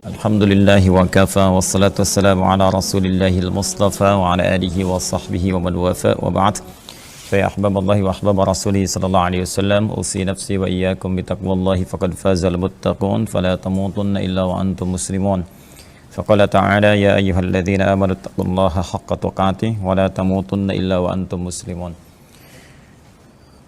Alhamdulillahi wa kafa wassalatu wassalamu ala rasulillahil mustafa wa ala alihi wa sahbihi wa man wafa wa ba'd. Fa ya ahbaballahi wa ahbaba rasulihi sallallahu alaihi wasallam, usi nafsi wa iyyakum bi taqwallahi faqad fazal muttaqun fala tamutunna illa wa antum muslimun. Faqala ta'ala ya ayyuhalladzina amanu taqullaha haqqa tuqatih wa la tamutunna illa wa antum muslimun.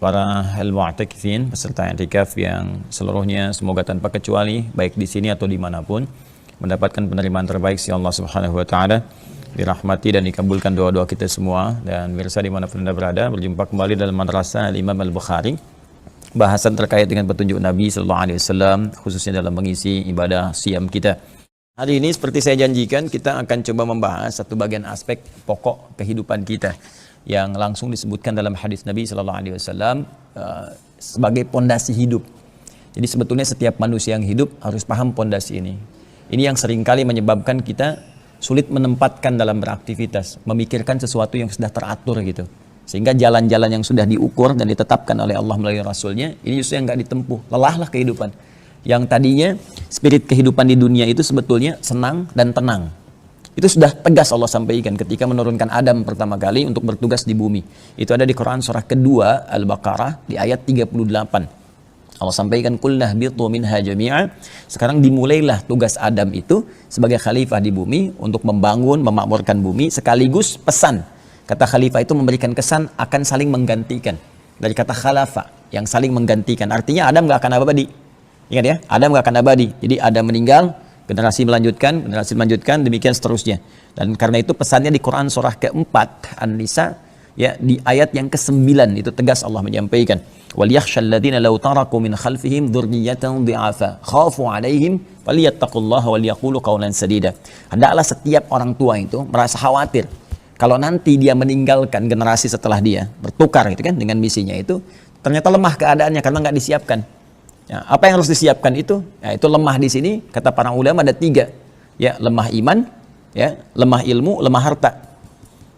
Para al-mu'takifin peserta i'tikaf yang seluruhnya semoga tanpa kecuali baik di sini atau dimanapun mendapatkan penerimaan terbaik si Allah Subhanahu wa taala, dirahmati dan dikabulkan doa-doa kita semua. Dan pemirsa dimanapun Anda berada, berjumpa kembali dalam madrasah Imam Al-Bukhari, bahasan terkait dengan petunjuk Nabi sallallahu alaihi wasallam khususnya dalam mengisi ibadah siam kita. Hari ini seperti saya janjikan, kita akan coba membahas satu bagian aspek pokok kehidupan kita yang langsung disebutkan dalam hadis Nabi sallallahu alaihi wasallam sebagai pondasi hidup. Jadi sebetulnya setiap manusia yang hidup harus paham pondasi ini. Ini yang seringkali menyebabkan kita sulit menempatkan dalam beraktivitas, memikirkan sesuatu yang sudah teratur gitu. Sehingga jalan-jalan yang sudah diukur dan ditetapkan oleh Allah melalui Rasulnya, ini justru yang nggak ditempuh. Lelahlah kehidupan. Yang tadinya spirit kehidupan di dunia itu sebetulnya senang dan tenang. Itu sudah tegas Allah sampaikan ketika menurunkan Adam pertama kali untuk bertugas di bumi. Itu ada di Quran surah kedua Al-Baqarah di ayat 38. Allah sampaikan qul nahbitu minha jami'a. Sekarang dimulailah tugas Adam itu sebagai khalifah di bumi untuk membangun, memakmurkan bumi, sekaligus pesan. Kata khalifah itu memberikan kesan akan saling menggantikan. Dari kata khalafa yang saling menggantikan. Artinya Adam gak akan abadi. Ingat ya, Adam gak akan abadi. Jadi Adam meninggal, generasi melanjutkan, demikian seterusnya. Dan karena itu pesannya di Quran surah keempat An-Nisa, ya, di ayat yang ke-9 itu tegas Allah menyampaikan, wal yakhshal ladzina law taraku min khalfihim dzurriyyatan dhi'afa khafu 'alaihim falyattaqullaha wal yaqulu qawlan sadida. Hendaklah setiap orang tua itu merasa khawatir kalau nanti dia meninggalkan generasi setelah dia bertukar gitu kan dengan misinya itu, ternyata lemah keadaannya karena nggak disiapkan. Ya, apa yang harus disiapkan itu? Ya, itu lemah di sini kata para ulama ada 3. Ya, lemah iman, ya, lemah ilmu, lemah harta.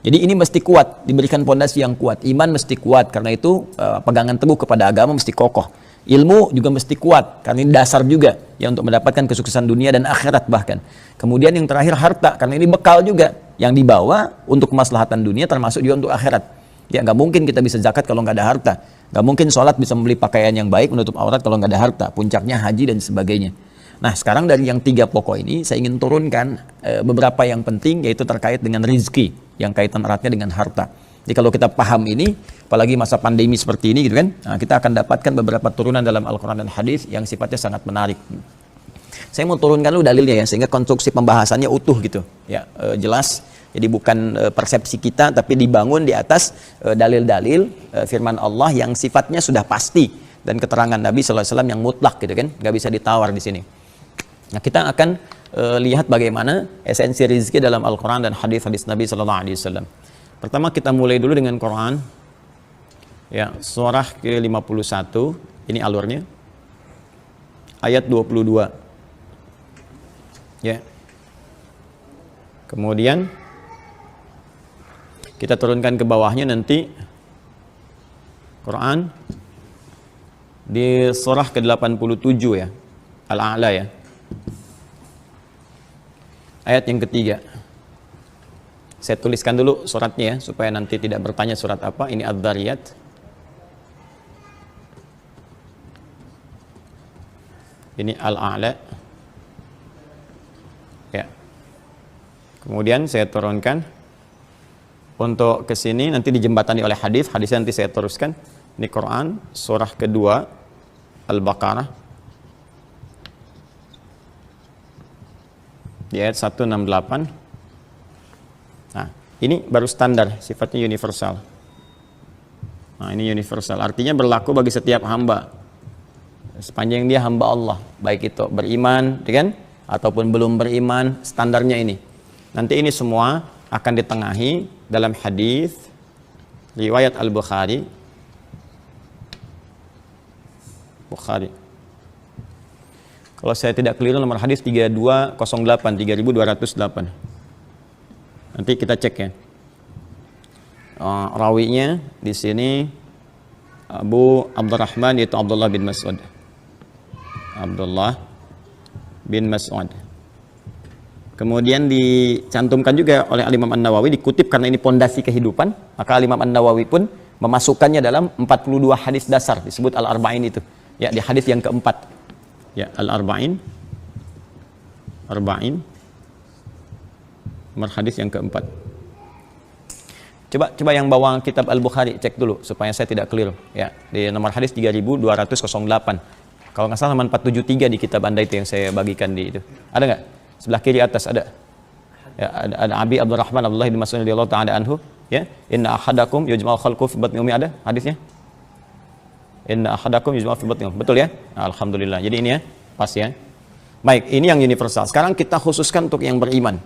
Jadi ini mesti kuat, diberikan pondasi yang kuat. Iman mesti kuat, karena itu pegangan teguh kepada agama mesti kokoh. Ilmu juga mesti kuat, karena ini dasar juga ya untuk mendapatkan kesuksesan dunia dan akhirat bahkan. Kemudian yang terakhir harta, karena ini bekal juga yang dibawa untuk kemaslahatan dunia termasuk juga untuk akhirat. Ya nggak mungkin kita bisa zakat kalau nggak ada harta. Nggak mungkin sholat bisa membeli pakaian yang baik menutup aurat kalau nggak ada harta. Puncaknya haji dan sebagainya. Nah sekarang dari yang 3 pokok ini saya ingin turunkan beberapa yang penting, yaitu terkait dengan rizki yang kaitan eratnya dengan harta. Jadi kalau kita paham ini, apalagi masa pandemi seperti ini gitu kan, nah, kita akan dapatkan beberapa turunan dalam Al-Quran dan Hadis yang sifatnya sangat menarik. Saya mau turunkan dulu dalilnya ya, sehingga konstruksi pembahasannya utuh gitu ya, jelas. Jadi bukan persepsi kita, tapi dibangun di atas dalil-dalil firman Allah yang sifatnya sudah pasti, dan keterangan Nabi SAW yang mutlak gitu kan, nggak bisa ditawar di sini. Nah kita akan lihat bagaimana esensi rizki dalam Al-Quran dan hadis-hadis Nabi SAW. Pertama kita mulai dulu dengan Quran, ya, surah ke-51, ini alurnya, ayat 22. Ya. Kemudian kita turunkan ke bawahnya nanti Quran di surah ke-87 ya, Al-A'la ya. Ayat yang ketiga. Saya tuliskan dulu suratnya ya, supaya nanti tidak bertanya surat apa. Ini Adz-Dzariyat. Ini Al-A'la. Ya. Kemudian saya turunkan untuk ke sini, nanti dijembatani oleh hadis. Hadisnya nanti saya teruskan. Ini Quran surah kedua Al-Baqarah di ayat 168. Nah, ini baru standar, sifatnya universal. Nah, ini universal, artinya berlaku bagi setiap hamba sepanjang dia hamba Allah, baik itu beriman, kan, ataupun belum beriman, standarnya ini. Nanti ini semua akan ditengahi dalam hadis riwayat Al-Bukhari. Kalau saya tidak keliru nomor hadis 3208, 3208. Nanti kita cek ya. Rawinya di sini Abu Abdurrahman, yaitu Abdullah bin Mas'ud. Abdullah bin Mas'ud. Kemudian dicantumkan juga oleh Al-Imam An-Nawawi, dikutip karena ini pondasi kehidupan, maka Al-Imam An-Nawawi pun memasukkannya dalam 42 hadis dasar, disebut Al-Arba'in itu. Ya, di hadis yang keempat. Ya, Al-Arba'in. Nomor hadis yang keempat. Coba yang bawa kitab Al-Bukhari cek dulu supaya saya tidak keliru. Ya, di nomor hadis 3208. Kalau nggak salah 473 di kitab Anda itu yang saya bagikan di itu. Ada nggak? Sebelah kiri atas ada. Ya, ada Abi Abdurrahman Abdullah bin Mas'ud radhiyallahu ta'ala anhu, ya. Inna ahadakum yujma'u khalqu fi batni ummi, ada hadisnya? Inna ahadakum yujma'u fi batni ummi. Betul ya? Nah, alhamdulillah. Jadi ini ya, pas ya. Baik, ini yang universal. Sekarang kita khususkan untuk yang beriman.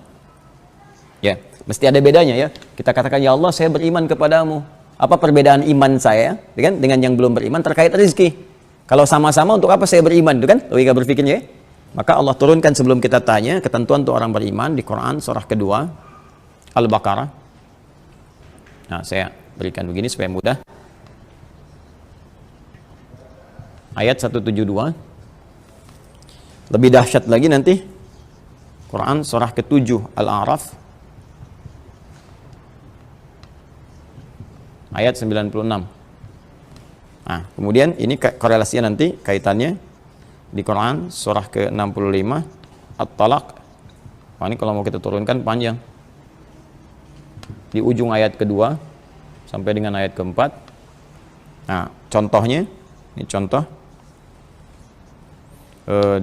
Ya, mesti ada bedanya ya. Kita katakan, ya Allah, saya beriman kepadamu. Apa perbedaan iman saya dengan yang belum beriman terkait rezeki? Kalau sama-sama, untuk apa saya beriman? Itu kan logika berpikirnya ya. Maka Allah turunkan sebelum kita tanya ketentuan untuk orang beriman di Quran surah kedua Al-Baqarah. Nah, saya berikan begini supaya mudah. Ayat 172. Lebih dahsyat lagi nanti Quran surah ke-7 Al-A'raf ayat 96. Nah, kemudian ini korelasinya nanti kaitannya di Quran surah ke-65 At-Talaq. Wah, ini kalau mau kita turunkan panjang. Di ujung ayat kedua sampai dengan ayat keempat. Nah, contohnya, ini contoh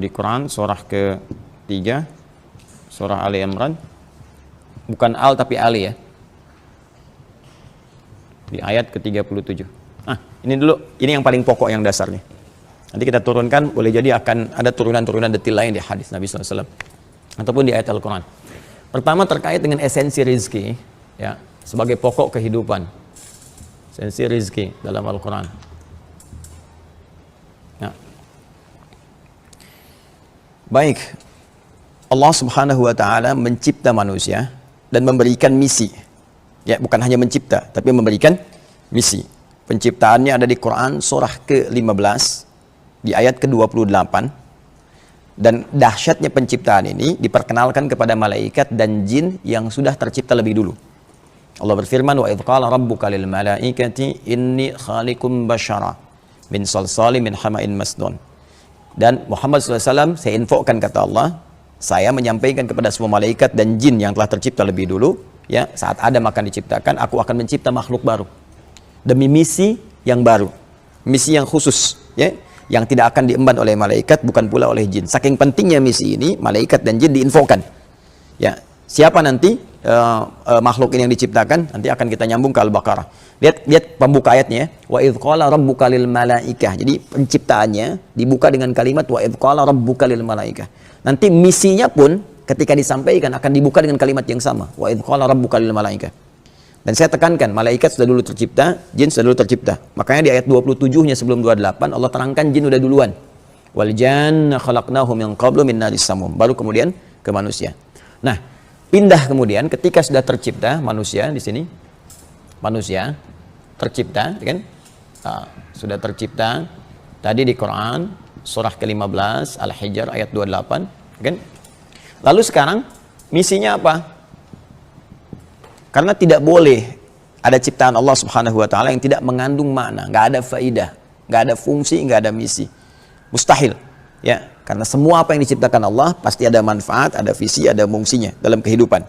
di Quran surah ke-3 surah Ali Imran. Bukan Al tapi Ali ya. Di ayat ke-37. Nah, ini dulu, ini yang paling pokok yang dasarnya. Nanti kita turunkan, boleh jadi akan ada turunan-turunan detil lain di hadis Nabi SAW ataupun di ayat Al-Quran. Pertama terkait dengan esensi rizki, ya, sebagai pokok kehidupan. Esensi rizki dalam Al-Quran. Ya. Baik, Allah Subhanahu Wa Taala mencipta manusia dan memberikan misi. Ya, bukan hanya mencipta, tapi memberikan misi. Penciptaannya ada di Quran surah ke-15. Di ayat ke-28, dan dahsyatnya penciptaan ini diperkenalkan kepada malaikat dan jin yang sudah tercipta lebih dulu. Allah berfirman, wa idh qala rabbuka lil malaikati inni khaliqum basyara min salsalin min hama'in masdun. Dan Muhammad SAW, saya infokan, kata Allah, saya menyampaikan kepada semua malaikat dan jin yang telah tercipta lebih dulu, ya, saat Adam akan diciptakan, aku akan mencipta makhluk baru demi misi yang baru, misi yang khusus, ya, yang tidak akan diemban oleh malaikat, bukan pula oleh jin. Saking pentingnya misi ini, malaikat dan jin diinfokan. Ya, siapa nanti makhluk ini yang diciptakan? Nanti akan kita nyambung ke Al-Baqarah. Lihat pembuka ayatnya, wa idz qala rabbuka lil malaikah. Jadi penciptaannya dibuka dengan kalimat wa idz qala rabbuka lil malaikah. Nanti misinya pun ketika disampaikan akan dibuka dengan kalimat yang sama, wa idz qala rabbuka lil malaikah. Dan saya tekankan, malaikat sudah dulu tercipta, jin sudah dulu tercipta. Makanya di ayat 27-nya sebelum 28, Allah terangkan jin sudah duluan. Wal janna khalaqnahu min qablu min naris samum. Baru kemudian ke manusia. Nah, pindah kemudian ketika sudah tercipta manusia di sini. Manusia tercipta, kan? Nah, sudah tercipta tadi di Quran surah ke-15 Al-Hijr ayat 28, kan? Lalu sekarang misinya apa? Karena tidak boleh ada ciptaan Allah Subhanahu Wa Taala yang tidak mengandung makna, nggak ada faidah, nggak ada fungsi, nggak ada misi, mustahil, ya. Karena semua apa yang diciptakan Allah pasti ada manfaat, ada visi, ada fungsinya dalam kehidupan.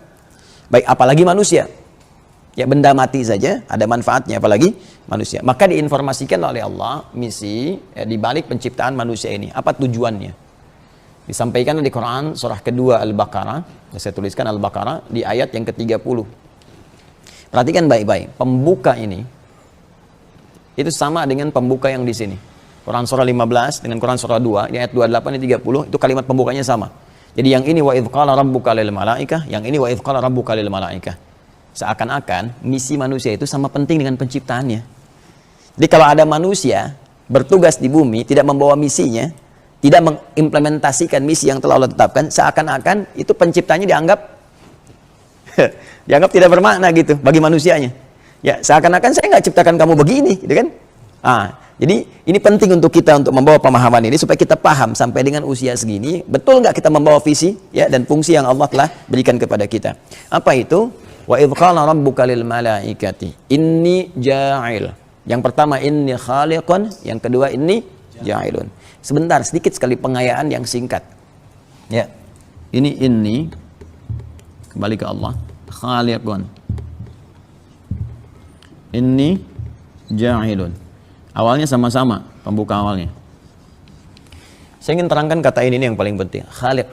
Baik, apalagi manusia, ya, benda mati saja ada manfaatnya, apalagi manusia. Maka diinformasikan oleh Allah misi, ya, di balik penciptaan manusia ini, apa tujuannya? Disampaikan di Quran surah kedua Al-Baqarah, saya tuliskan Al-Baqarah di ayat yang ke-30. Perhatikan baik-baik, pembuka ini itu sama dengan pembuka yang di sini. Quran surah 15 dengan Quran surah 2, di ayat 28 dan 30 itu kalimat pembukanya sama. Jadi yang ini wa idz qala rabbuka lil malaikah, yang ini wa idz qala rabbuka lil malaikah. Seakan-akan misi manusia itu sama penting dengan penciptaannya. Jadi kalau ada manusia bertugas di bumi tidak membawa misinya, tidak mengimplementasikan misi yang telah Allah tetapkan, seakan-akan itu penciptanya dianggap dianggap tidak bermakna gitu bagi manusianya. Ya, seakan-akan saya nggak ciptakan kamu begini, gitu kan? Jadi ini penting untuk kita untuk membawa pemahaman ini supaya kita paham sampai dengan usia segini betul nggak kita membawa visi ya dan fungsi yang Allah telah berikan kepada kita. Apa itu? Wa idz qala rabbuka lil malaikati inni ja'il. Yang pertama inni khaliqun, yang kedua inni ja'ilun. Sebentar, sedikit sekali pengayaan yang singkat. Ya. Ini kembali ke Allah. Khaliqun. Inni ja'ilun. Awalnya sama-sama, pembuka awalnya. Saya ingin terangkan kata ini yang paling penting. Khaliq.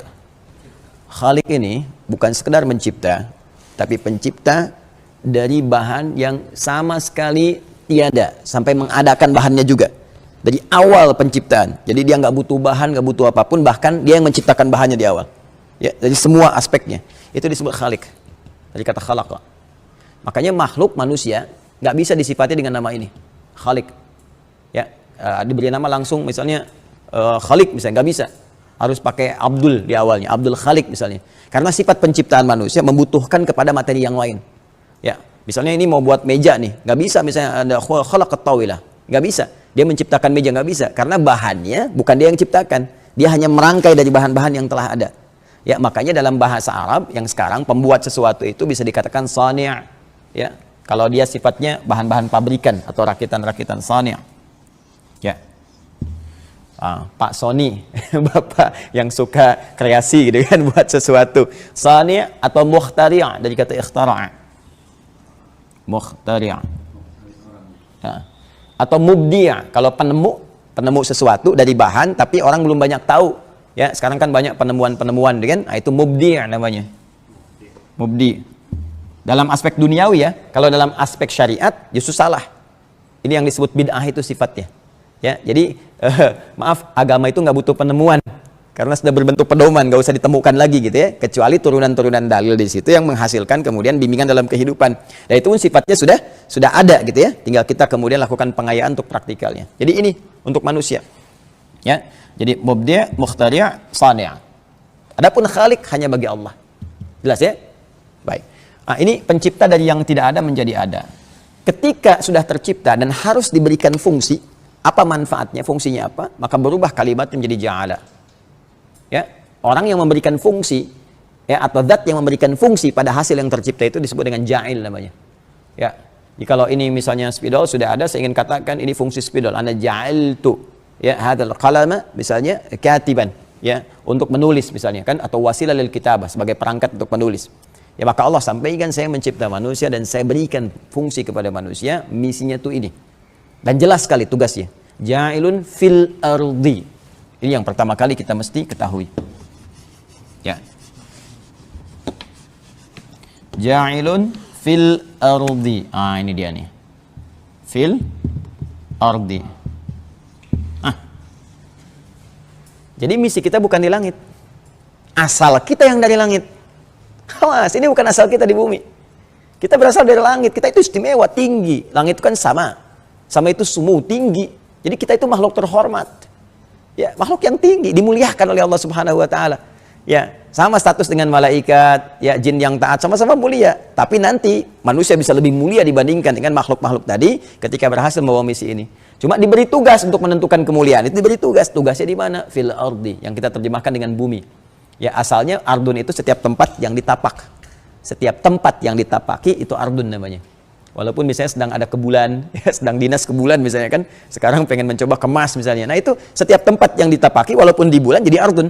Khaliq ini bukan sekedar mencipta, tapi pencipta dari bahan yang sama sekali tiada, sampai mengadakan bahannya juga. Dari awal penciptaan. Jadi dia nggak butuh bahan, nggak butuh apapun, bahkan dia yang menciptakan bahannya di awal. Ya, dari semua aspeknya. Itu disebut khaliq. Dari kata khalaq. Makanya makhluk manusia nggak bisa disifati dengan nama ini. Khaliq. Ya, diberi nama langsung misalnya Khaliq misalnya, nggak bisa, harus pakai Abdul di awalnya, Abdul Khaliq misalnya, karena sifat penciptaan manusia membutuhkan kepada materi yang lain. Ya, misalnya ini mau buat meja nih, nggak bisa misalnya ada khalaqat tawilah, nggak bisa, dia menciptakan meja, nggak bisa, karena bahannya bukan dia yang ciptakan, dia hanya merangkai dari bahan-bahan yang telah ada. Ya, makanya dalam bahasa Arab yang sekarang pembuat sesuatu itu bisa dikatakan sani', ya, kalau dia sifatnya bahan-bahan pabrikan atau rakitan-rakitan sani'. Ya, Pak Sony, bapak yang suka kreasi gitu kan, buat sesuatu. Sani atau mukhtari' dari kata ikhtara'. Mukhtari'. Ya. Atau mubdi', kalau penemu sesuatu dari bahan tapi orang belum banyak tahu. Ya, sekarang kan banyak penemuan-penemuan kan? Nah, itu mubdi' namanya. Mubdi'. Dalam aspek duniawi ya, kalau dalam aspek syariat justru salah. Ini yang disebut bid'ah itu sifatnya. Ya, jadi maaf, agama itu nggak butuh penemuan karena sudah berbentuk pedoman, nggak usah ditemukan lagi gitu ya, kecuali turunan-turunan dalil di situ yang menghasilkan kemudian bimbingan dalam kehidupan. Dan itu pun sifatnya sudah ada gitu ya, tinggal kita kemudian lakukan pengayaan untuk praktikalnya. Jadi ini untuk manusia. Ya, jadi mubdi', mukhtari', sani'. Adapun khaliq hanya bagi Allah. Jelas ya? Baik. Nah, ini pencipta dari yang tidak ada menjadi ada. Ketika sudah tercipta dan harus diberikan fungsi, apa manfaatnya, fungsinya apa? Maka berubah kalimat menjadi ja'ala. Ya, orang yang memberikan fungsi ya, atau zat yang memberikan fungsi pada hasil yang tercipta itu disebut dengan ja'il namanya. Ya. Jadi kalau ini misalnya spidol sudah ada, saya ingin katakan ini fungsi spidol. Ana ja'altu ya hadzal qalama misalnya katiban ya, untuk menulis misalnya kan, atau wasilah lil kitabah sebagai perangkat untuk menulis. Ya, maka Allah sampaikan saya mencipta manusia dan saya berikan fungsi kepada manusia, misinya tuh ini. Dan jelas sekali tugasnya. Ja'ilun fil ardi. Ini yang pertama kali kita mesti ketahui. Ya. Ja'ilun fil ardi. Ah, ini dia nih. Fil ardi. Jadi misi kita bukan di langit. Asal kita yang dari langit. Awas, ini bukan asal kita di bumi. Kita berasal dari langit. Kita itu istimewa, tinggi. Langit itu kan sama. Sama itu semu, tinggi. Jadi kita itu makhluk terhormat. Ya, makhluk yang tinggi, dimuliakan oleh Allah Subhanahu wa taala. Ya, sama status dengan malaikat, ya, jin yang taat, sama-sama mulia. Tapi nanti manusia bisa lebih mulia dibandingkan dengan makhluk-makhluk tadi ketika berhasil membawa misi ini. Cuma diberi tugas untuk menentukan kemuliaan. Itu diberi tugas. Tugasnya di mana? Fil ardi, yang kita terjemahkan dengan bumi. Ya, asalnya ardun itu setiap tempat yang ditapak. Setiap tempat yang ditapaki itu ardun namanya. Walaupun misalnya sedang ada ke bulan, ya, sedang dinas ke bulan misalnya kan, sekarang pengen mencoba ke Mars misalnya. Nah, itu setiap tempat yang ditapaki walaupun di bulan jadi ardun.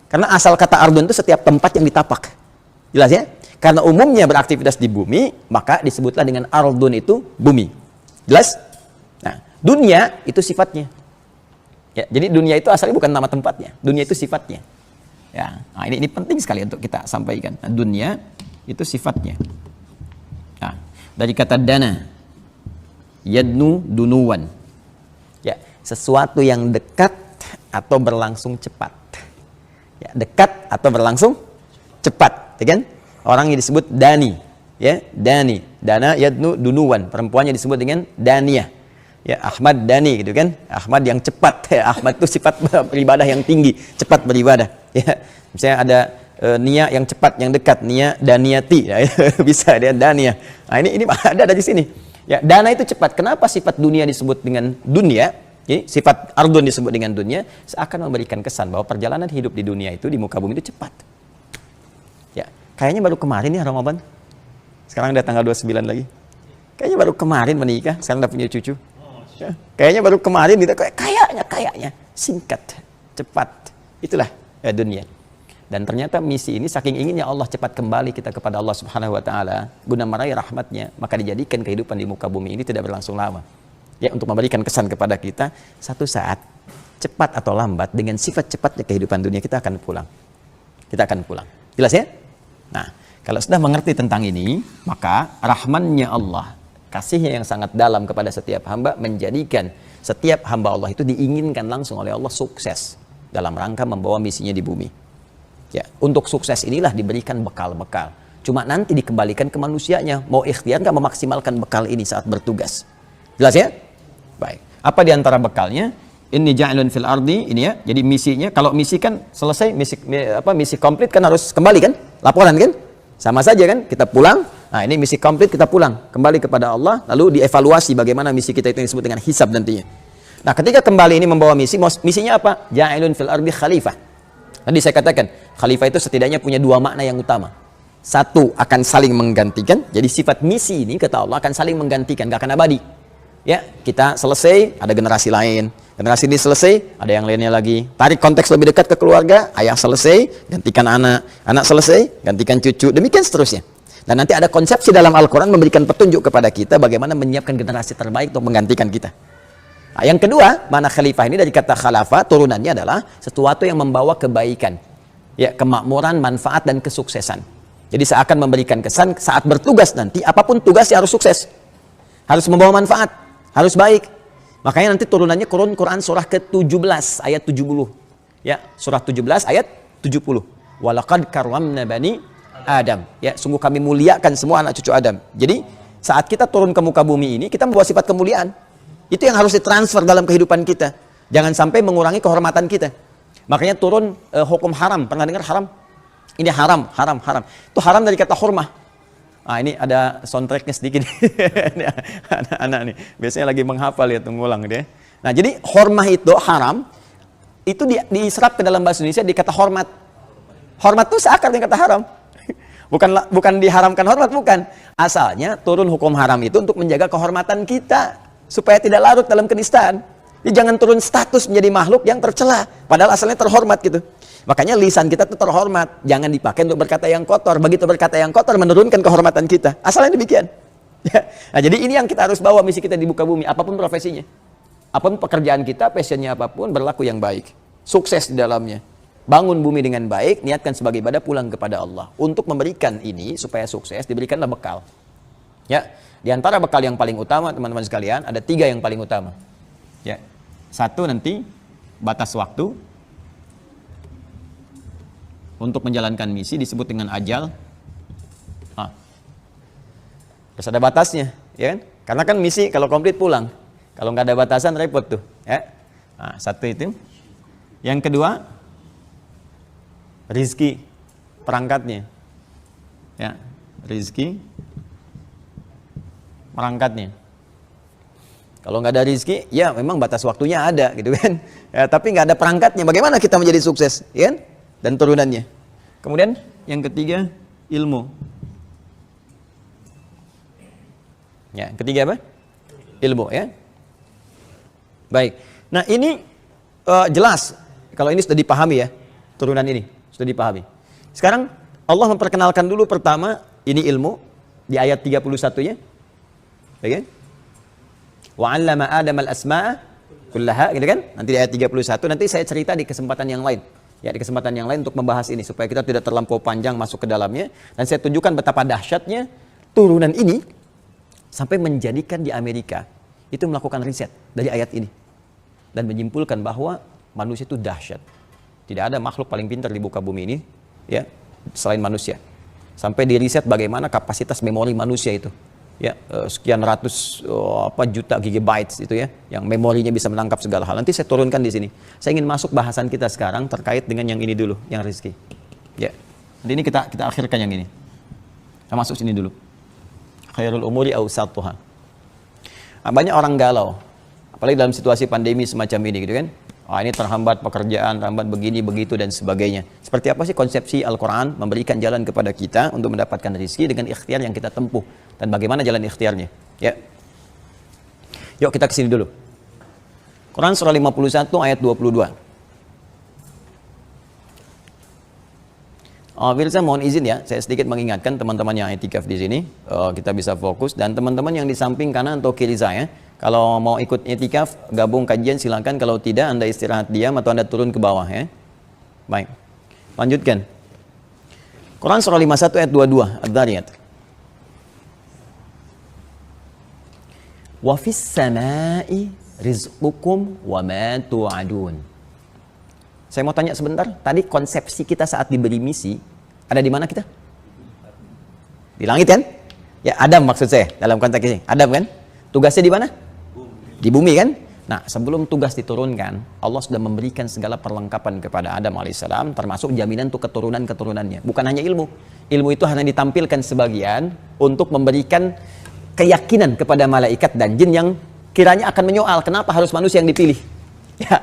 Karena asal kata ardun itu setiap tempat yang ditapak. Jelas ya? Karena umumnya beraktivitas di bumi, maka disebutlah dengan ardun itu bumi. Jelas? Nah, dunia itu sifatnya. Ya, jadi dunia itu asalnya bukan nama tempatnya, dunia itu sifatnya. Ya, nah ini penting sekali untuk kita sampaikan. Nah, dunia itu sifatnya. Nah, dari kata dana, yadnu dunuwan. Ya, sesuatu yang dekat atau berlangsung cepat. Ya, dekat atau berlangsung cepat, ya kan? Orang yang disebut dani, ya, dani, dana yadnu dunuwan. Perempuannya disebut dengan daniyah. Ya, Ahmad Dani gitu kan, Ahmad yang cepat. Ya, Ahmad itu sifat beribadah yang tinggi, cepat beribadah. Ya, misalnya ada nia yang cepat, yang dekat, nia daniyati, ya, bisa dia daniyah. Nah, ini ada dari sini. Ya, dana itu cepat. Kenapa sifat dunia disebut dengan dunia? Jadi sifat ardun disebut dengan dunia seakan memberikan kesan bahwa perjalanan hidup di dunia itu di muka bumi itu cepat. Ya, kayaknya baru kemarin ya Ramadan. Sekarang udah tanggal 29 lagi. Kayaknya baru kemarin menikah, sekarang udah punya cucu. Ya, kayaknya baru kemarin gitu, kayaknya singkat, cepat. Itulah ya, dunia. Dan ternyata misi ini saking inginnya Allah cepat kembali kita kepada Allah Subhanahu wa taala guna meraih rahmatnya, maka dijadikan kehidupan di muka bumi ini tidak berlangsung lama. Ya, untuk memberikan kesan kepada kita, satu saat cepat atau lambat dengan sifat cepatnya kehidupan dunia kita akan pulang. Kita akan pulang. Jelas ya? Nah, kalau sudah mengerti tentang ini, maka rahmannya Allah, kasihnya yang sangat dalam kepada setiap hamba menjadikan setiap hamba Allah itu diinginkan langsung oleh Allah sukses dalam rangka membawa misinya di bumi. Ya, untuk sukses inilah diberikan bekal-bekal. Cuma nanti dikembalikan ke manusianya, mau ikhtiar nggak memaksimalkan bekal ini saat bertugas. Jelas ya? Baik. Apa di antara bekalnya? Inni ja'ilun fil ardi, ini ya. Jadi misinya, kalau misi kan selesai, misi komplit kan harus kembali kan? Laporan kan? Sama saja kan? Kita pulang. Nah, ini misi komplit, kita pulang kembali kepada Allah, lalu dievaluasi bagaimana misi kita itu yang disebut dengan hisab nantinya. Nah, ketika kembali ini membawa misinya apa? Ja'ilun fil ardi khalifah. Tadi saya katakan, khalifah itu setidaknya punya dua makna yang utama. Satu, akan saling menggantikan. Jadi sifat misi ini kata Allah akan saling menggantikan, gak akan abadi. Ya, kita selesai, ada generasi lain. Generasi ini selesai, ada yang lainnya lagi. Tarik konteks lebih dekat ke keluarga, ayah selesai, gantikan anak. Anak selesai, gantikan cucu. Demikian seterusnya. Dan nanti ada konsepsi dalam Al-Quran memberikan petunjuk kepada kita bagaimana menyiapkan generasi terbaik untuk menggantikan kita. Nah, yang kedua, mana khalifah ini dari kata khalafa, turunannya adalah sesuatu yang membawa kebaikan. Ya, kemakmuran, manfaat, dan kesuksesan. Jadi seakan memberikan kesan saat bertugas nanti, apapun tugasnya harus sukses. Harus membawa manfaat. Harus baik. Makanya nanti turunannya Quran surah ke-17 ayat 70. Ya, surah 17 ayat 70. Walaqad karramna bani Adam. Ya, sungguh kami muliakan semua anak cucu Adam. Jadi, saat kita turun ke muka bumi ini, kita membawa sifat kemuliaan. Itu yang harus ditransfer dalam kehidupan kita. Jangan sampai mengurangi kehormatan kita. Makanya turun hukum haram. Pernah dengar haram? Ini haram. Itu haram dari kata hurmah. Ah, ini ada soundtracknya sedikit. Ini anak-anak nih biasanya lagi menghafal ya, ngulang dia. Nah, jadi hormah itu haram itu diserap ke dalam bahasa Indonesia di kata hormat. Hormat itu seakar dengan kata haram. Bukan diharamkan hormat, bukan. Asalnya turun hukum haram itu untuk menjaga kehormatan kita supaya tidak larut dalam kenistaan. Jadi jangan turun status menjadi makhluk yang tercela, padahal asalnya terhormat gitu. Makanya lisan kita itu terhormat, jangan dipakai untuk berkata yang kotor. Begitu berkata yang kotor menurunkan kehormatan kita. Asalnya demikian. Ya. Nah, jadi ini yang kita harus bawa misi kita di muka bumi, apapun profesinya. Apapun pekerjaan kita, passionnya apapun, berlaku yang baik. Sukses di dalamnya. Bangun bumi dengan baik, niatkan sebagai ibadah, pulang kepada Allah. Untuk memberikan ini supaya sukses, diberikanlah bekal. Ya, di antara bekal yang paling utama, teman-teman sekalian, ada 3 yang paling utama. Ya. 1 nanti batas waktu untuk menjalankan misi disebut dengan ajal. Terus ada batasnya, ya kan? Karena kan misi kalau komplit pulang. Kalau nggak ada batasan repot tuh, ya. Nah, 1 itu. Yang kedua, rizki perangkatnya. Ya, rizki perangkatnya. Kalau nggak ada rizki, ya memang batas waktunya ada, gitu kan? Ya, tapi nggak ada perangkatnya. Bagaimana kita menjadi sukses, ya kan? Dan turunannya. Kemudian yang ketiga, ilmu. Ya, ketiga apa? Ilmu, ya. Baik. Nah, ini jelas kalau ini sudah dipahami ya, turunan ini sudah dipahami. Sekarang Allah memperkenalkan dulu pertama ini ilmu di ayat 31-nya. Ya kan? Wa 'allama Adam al-asma'a kullaha, gitu kan? Nanti di ayat 31, nanti saya cerita di kesempatan yang lain. Ya, di kesempatan yang lain untuk membahas ini supaya kita tidak terlampau panjang masuk ke dalamnya, dan saya tunjukkan betapa dahsyatnya turunan ini sampai menjadikan di Amerika itu melakukan riset dari ayat ini dan menyimpulkan bahwa manusia itu dahsyat. Tidak ada makhluk paling pintar di muka bumi ini, ya, selain manusia. Sampai di riset bagaimana kapasitas memori manusia itu. Ya, sekian ratus juta gigabytes itu ya, yang memorinya bisa menangkap segala hal. Nanti saya turunkan di sini. Saya ingin masuk bahasan kita sekarang terkait dengan yang ini dulu, yang rezeki. Ya, jadi ini kita akhirkan yang ini. Kita masuk sini dulu. Khairul umuri awsatuha. Banyak orang galau. Apalagi dalam situasi pandemi semacam ini gitu kan. Ini terhambat pekerjaan, terhambat begini, begitu dan sebagainya. Seperti apa sih konsepsi Al-Quran memberikan jalan kepada kita untuk mendapatkan rezeki dengan ikhtiar yang kita tempuh. Dan bagaimana jalan ikhtiarnya? Ya. Yuk kita kesini dulu. Quran surah 51 ayat 22. Pemirsa mohon izin ya, saya sedikit mengingatkan teman-teman yang itikaf di sini, kita bisa fokus, dan teman-teman yang di samping kanan atau kiri saya, kalau mau ikut itikaf, gabung kajian silakan, kalau tidak Anda istirahat diam atau Anda turun ke bawah ya. Baik, lanjutkan. Quran surah 51 ayat 22, Ad-Dhariyat. Wa fis samai rizqukum wa ma tu'adun. Saya mau tanya sebentar, tadi konsepsi kita saat diberi misi ada di mana kita? Di langit kan? Ya, Adam maksud saya dalam konteks ini. Adam kan? Tugasnya di mana? Di bumi kan? Nah, sebelum tugas diturunkan, Allah sudah memberikan segala perlengkapan kepada Adam alaihissalam, termasuk jaminan untuk keturunan-keturunannya. Bukan hanya ilmu. Ilmu itu hanya ditampilkan sebagian untuk memberikan keyakinan kepada malaikat dan jin yang kiranya akan menyoal kenapa harus manusia yang dipilih. Ya,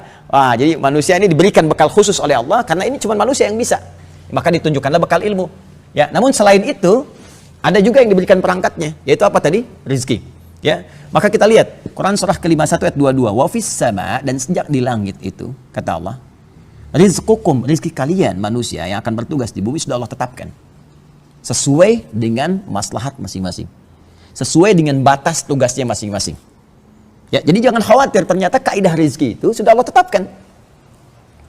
jadi manusia ini diberikan bekal khusus oleh Allah karena ini cuma manusia yang bisa. Maka ditunjukkanlah bekal ilmu. Ya, namun selain itu ada juga yang diberikan perangkatnya, yaitu apa tadi? Rizki. Ya, maka kita lihat Quran surah ke-51 ayat 22. Wa fis sama, dan sejak di langit itu kata Allah, rizqukum, rizki kalian manusia yang akan bertugas di bumi sudah Allah tetapkan sesuai dengan maslahat masing-masing, sesuai dengan batas tugasnya masing-masing. Ya, jadi jangan khawatir, ternyata kaidah rizki itu sudah Allah tetapkan.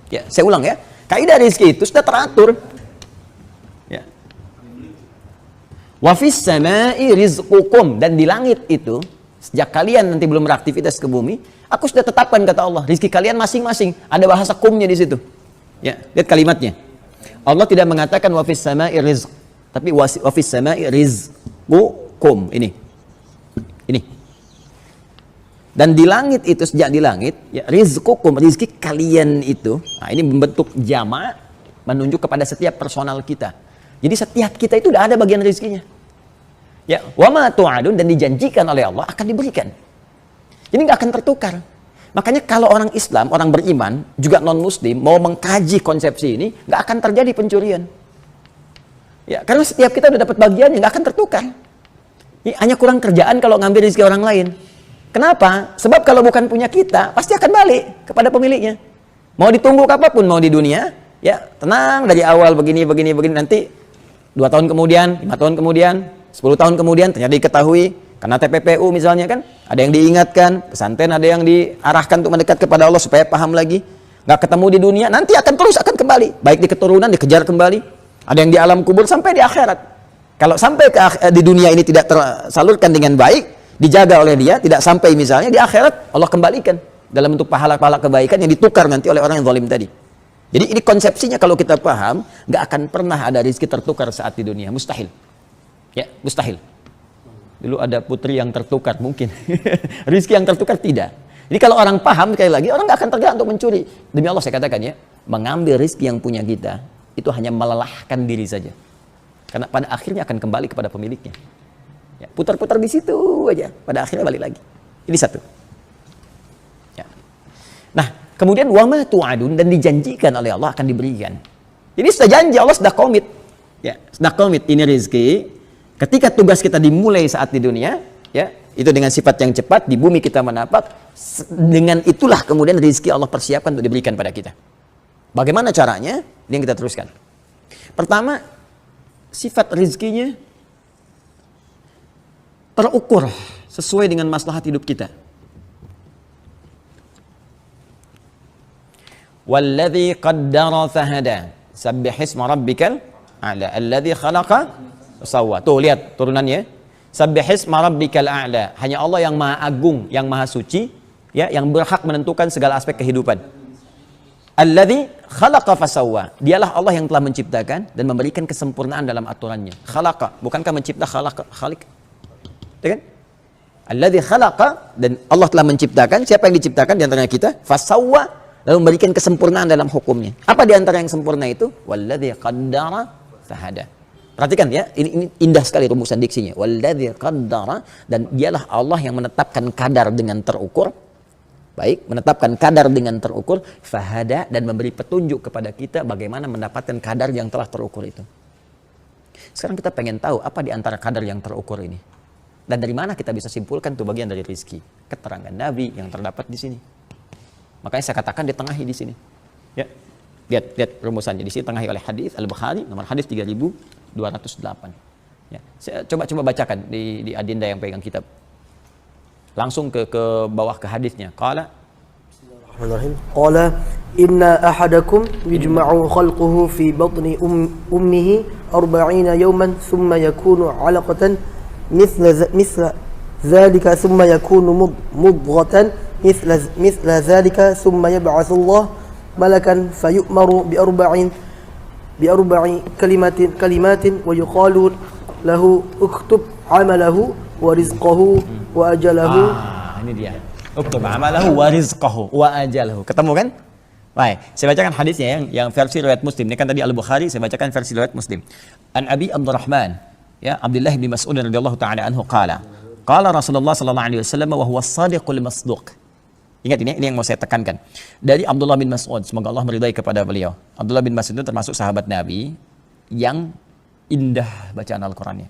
Ya, saya ulang ya, kaidah rizki itu sudah teratur. Ya. Wa fis samai rizqukum, dan di langit itu sejak kalian nanti belum beraktivitas ke bumi, aku sudah tetapkan kata Allah, rizki kalian masing-masing. Ada bahasa kumnya di situ. Ya, lihat kalimatnya. Allah tidak mengatakan wa fis samai rizq, tapi wa fis samai rizqukum. Ini. Dan di langit itu, sejak di langit, ya, rizqukum, rizki kalian itu, ini membentuk jama' menunjuk kepada setiap personal kita. Jadi setiap kita itu udah ada bagian rizkinya. Ya, wa ma tu'adun, dan dijanjikan oleh Allah akan diberikan. Ini nggak akan tertukar. Makanya kalau orang Islam, orang beriman, juga non-muslim, mau mengkaji konsepsi ini, nggak akan terjadi pencurian. Ya, karena setiap kita udah dapat bagiannya, nggak akan tertukar. Ya, hanya kurang kerjaan kalau ngambil rezeki orang lain. Kenapa? Sebab kalau bukan punya kita, pasti akan balik kepada pemiliknya. Mau ditunggu apapun, mau di dunia, ya tenang dari awal begini, nanti 2 tahun kemudian, 5 tahun kemudian, 10 tahun kemudian ternyata diketahui, karena TPPU misalnya kan, ada yang diingatkan, pesantren ada yang diarahkan untuk mendekat kepada Allah supaya paham lagi. Nggak ketemu di dunia, nanti akan kembali. Baik di keturunan, dikejar kembali. Ada yang di alam kubur, sampai di akhirat. Kalau sampai di dunia ini tidak tersalurkan dengan baik, dijaga oleh dia, tidak sampai misalnya di akhirat, Allah kembalikan dalam bentuk pahala-pahala kebaikan yang ditukar nanti oleh orang yang zalim tadi. Jadi ini konsepsinya kalau kita paham, nggak akan pernah ada rezeki tertukar saat di dunia, mustahil. Ya, mustahil. Dulu ada putri yang tertukar mungkin, rezeki yang tertukar tidak. Jadi kalau orang paham, sekali lagi, orang nggak akan tergerak untuk mencuri. Demi Allah saya katakan ya, mengambil rezeki yang punya kita itu hanya melelahkan diri saja, karena pada akhirnya akan kembali kepada pemiliknya. Ya, putar-putar di situ aja, pada akhirnya balik lagi. Ini satu. Ya. Nah, kemudian wa ma tu'adun, dan dijanjikan oleh Allah akan diberikan. Jadi sudah janji, Allah sudah komit. Ya, sudah komit ini rezeki. Ketika tugas kita dimulai saat di dunia, ya, itu dengan sifat yang cepat, di bumi kita menapak, dengan itulah kemudian rezeki Allah persiapkan untuk diberikan pada kita. Bagaimana caranya? Ini yang kita teruskan. Pertama, sifat rezekinya terukur sesuai dengan maslahat hidup kita. Walladzi qaddara fahada, sabbihisma rabbikal a'la, alladzi khalaqa fasawwa. Tuh lihat turunannya. Sabbihisma rabbikal a'la. Hanya Allah yang Maha Agung, yang Maha Suci, ya, yang berhak menentukan segala aspek kehidupan. Alladzi khalaqa fasawwa. Dialah Allah yang telah menciptakan dan memberikan kesempurnaan dalam aturannya. Khalaqa, bukankah mencipta khaliq? Ya kan? Alladzi khalaqa, dan Allah telah menciptakan. Siapa yang diciptakan di antara kita? Fasawwa, lalu memberikan kesempurnaan dalam hukumnya. Apa di antara yang sempurna itu? Walladzi qaddara fahada. Perhatikan ya, ini indah sekali rumusan diksinya. Walladzi qaddara, dan dialah Allah yang menetapkan kadar dengan terukur. Baik, menetapkan kadar dengan terukur, fahada, dan memberi petunjuk kepada kita bagaimana mendapatkan kadar yang telah terukur itu. Sekarang kita pengen tahu apa di antara kadar yang terukur ini. Dan dari mana kita bisa simpulkan itu bagian dari rizki. Keterangan Nabi yang terdapat di sini. Makanya saya katakan ditengahi di sini. Ya, lihat rumusannya di sini tengahi oleh hadis Al-Bukhari nomor hadis 3208. Ya, saya coba bacakan di adinda yang pegang kitab. Langsung ke bawah ke hadisnya. Qala Bismillahirrahmanirrahim. Qala inna ahadakum yujma'u khalquhu fi batni ummihi 40 yawman thumma yakunu 'alaqatan mithla dhalika thumma yakunu mudghatan mithla dhalika thumma yab'athu Allah malakan fayu'maru bi arba'i kalimatin wa yuqalu lahu uktub 'amalahu wa rizqahu wa ajalahu. Ini dia. Uktub amalahu wa rizqahu wa ajalahu. Ketemu kan? Baik, saya bacakan hadisnya yang versi riwayat Muslim. Ini kan tadi Al-Bukhari, saya bacakan versi riwayat Muslim. An Abi Abdurrahman, ya, Abdullah bin Mas'ud radhiyallahu taala anhu qala Rasulullah sallallahu alaihi wasallam wa huwa as-sadiqul masduq. Ingat ini yang mau saya tekankan. Dari Abdullah bin Mas'ud, semoga Allah meridai kepada beliau. Abdullah bin Mas'ud itu termasuk sahabat Nabi yang indah bacaan Al-Qur'annya.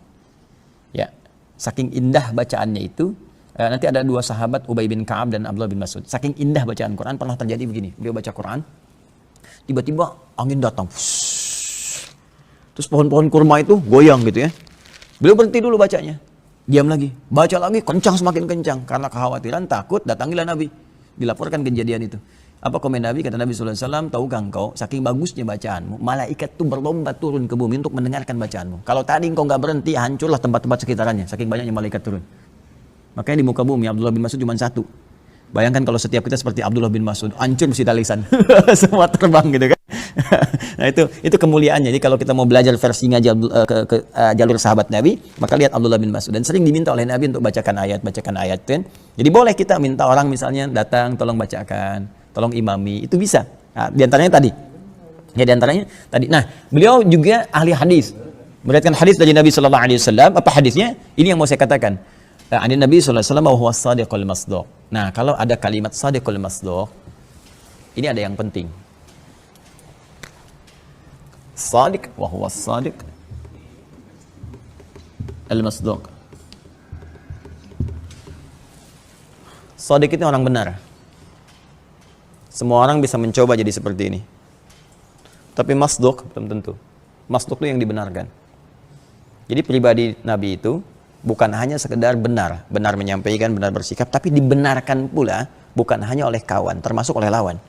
Ya, saking indah bacaannya itu, nanti ada dua sahabat, Ubay bin Ka'ab dan Abdullah bin Mas'ud. Saking indah bacaan Quran, pernah terjadi begini. Beliau baca Quran, tiba-tiba angin datang. Terus pohon-pohon kurma itu goyang gitu ya. Beliau berhenti dulu bacanya. Diam lagi. Baca lagi, kencang, semakin kencang. Karena kekhawatiran, takut, datangilah Nabi. Dilaporkan kejadian itu. Apa komen Nabi? Kata Nabi SAW, tahukah engkau, saking bagusnya bacaanmu, malaikat itu berlomba turun ke bumi untuk mendengarkan bacaanmu. Kalau tadi engkau nggak berhenti, hancurlah tempat-tempat sekitarannya. Saking banyaknya malaikat turun. Makanya di muka bumi Abdullah bin Mas'ud cuma satu. Bayangkan kalau setiap kita seperti Abdullah bin Mas'ud, hancur mesti lisan. Semua terbang gitu kan. Nah itu kemuliaannya. Jadi kalau kita mau belajar versi ngaji jalur sahabat Nabi, maka lihat Abdullah bin Mas'ud. Dan sering diminta oleh Nabi untuk bacakan ayat kan. Jadi boleh kita minta orang misalnya datang, tolong bacakan, tolong imami, itu bisa. Nah, diantaranya tadi. Ya diantaranya tadi. Nah, beliau juga ahli hadis. Meriwayatkan hadis dari Nabi sallallahu alaihi wasallam. Apa hadisnya? Ini yang mau saya katakan. Ani Nabi sallallahu alaihi wasallam wa huwa as-sadiqul masduq. Nah, kalau ada kalimat sadiqul masduq, ini ada yang penting. Sadiq wa huwa as-sadiq al-masduq. Sadiq itu orang benar. Semua orang bisa mencoba jadi seperti ini. Tapi masduq belum tentu. Masduq itu yang dibenarkan. Jadi pribadi Nabi itu bukan hanya sekedar benar menyampaikan, benar bersikap, tapi dibenarkan pula bukan hanya oleh kawan, termasuk oleh lawan.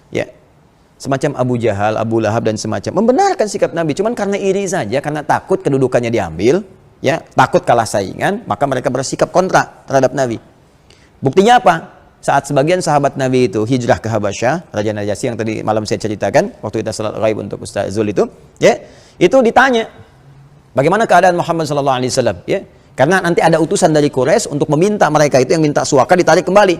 Ya. Semacam Abu Jahal, Abu Lahab dan semacam membenarkan sikap Nabi, cuman karena iri saja, karena takut kedudukannya diambil, ya, takut kalah saingan, maka mereka bersikap kontra terhadap Nabi. Buktinya apa? Saat sebagian sahabat Nabi itu hijrah ke Habasyah, Raja Najasyi yang tadi malam saya ceritakan, waktu kita salat ghaib untuk Ustaz Zul itu, ya, itu ditanya, bagaimana keadaan Muhammad sallallahu alaihi wasallam, ya? Karena nanti ada utusan dari Quraisy untuk meminta mereka itu yang minta suaka ditarik kembali,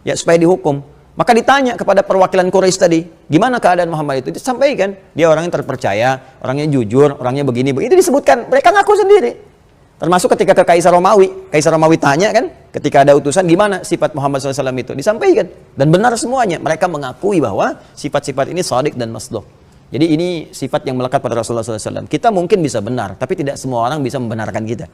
ya, supaya dihukum. Maka ditanya kepada perwakilan Quraisy tadi, gimana keadaan Muhammad itu? Disampaikan, dia orang yang terpercaya, orangnya jujur, orangnya begini. Itu disebutkan, mereka ngaku sendiri. Termasuk ketika ke Kaisar Romawi tanya kan, ketika ada utusan, gimana sifat Muhammad SAW itu? Disampaikan. Dan benar semuanya, mereka mengakui bahwa sifat-sifat ini shadiq dan masduq. Jadi ini sifat yang melekat pada Rasulullah SAW. Kita mungkin bisa benar, tapi tidak semua orang bisa membenarkan kita.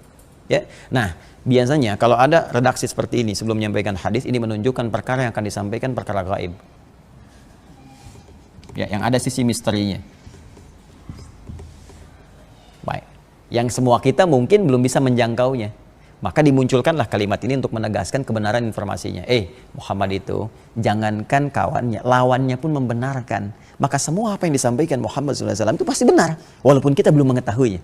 Ya, nah biasanya kalau ada redaksi seperti ini sebelum menyampaikan hadis, ini menunjukkan perkara yang akan disampaikan perkara gaib. Ya, yang ada sisi misterinya. Baik, yang semua kita mungkin belum bisa menjangkaunya. Maka dimunculkanlah kalimat ini untuk menegaskan kebenaran informasinya. Muhammad itu jangankan kawannya, lawannya pun membenarkan. Maka semua apa yang disampaikan Muhammad SAW itu pasti benar, walaupun kita belum mengetahuinya.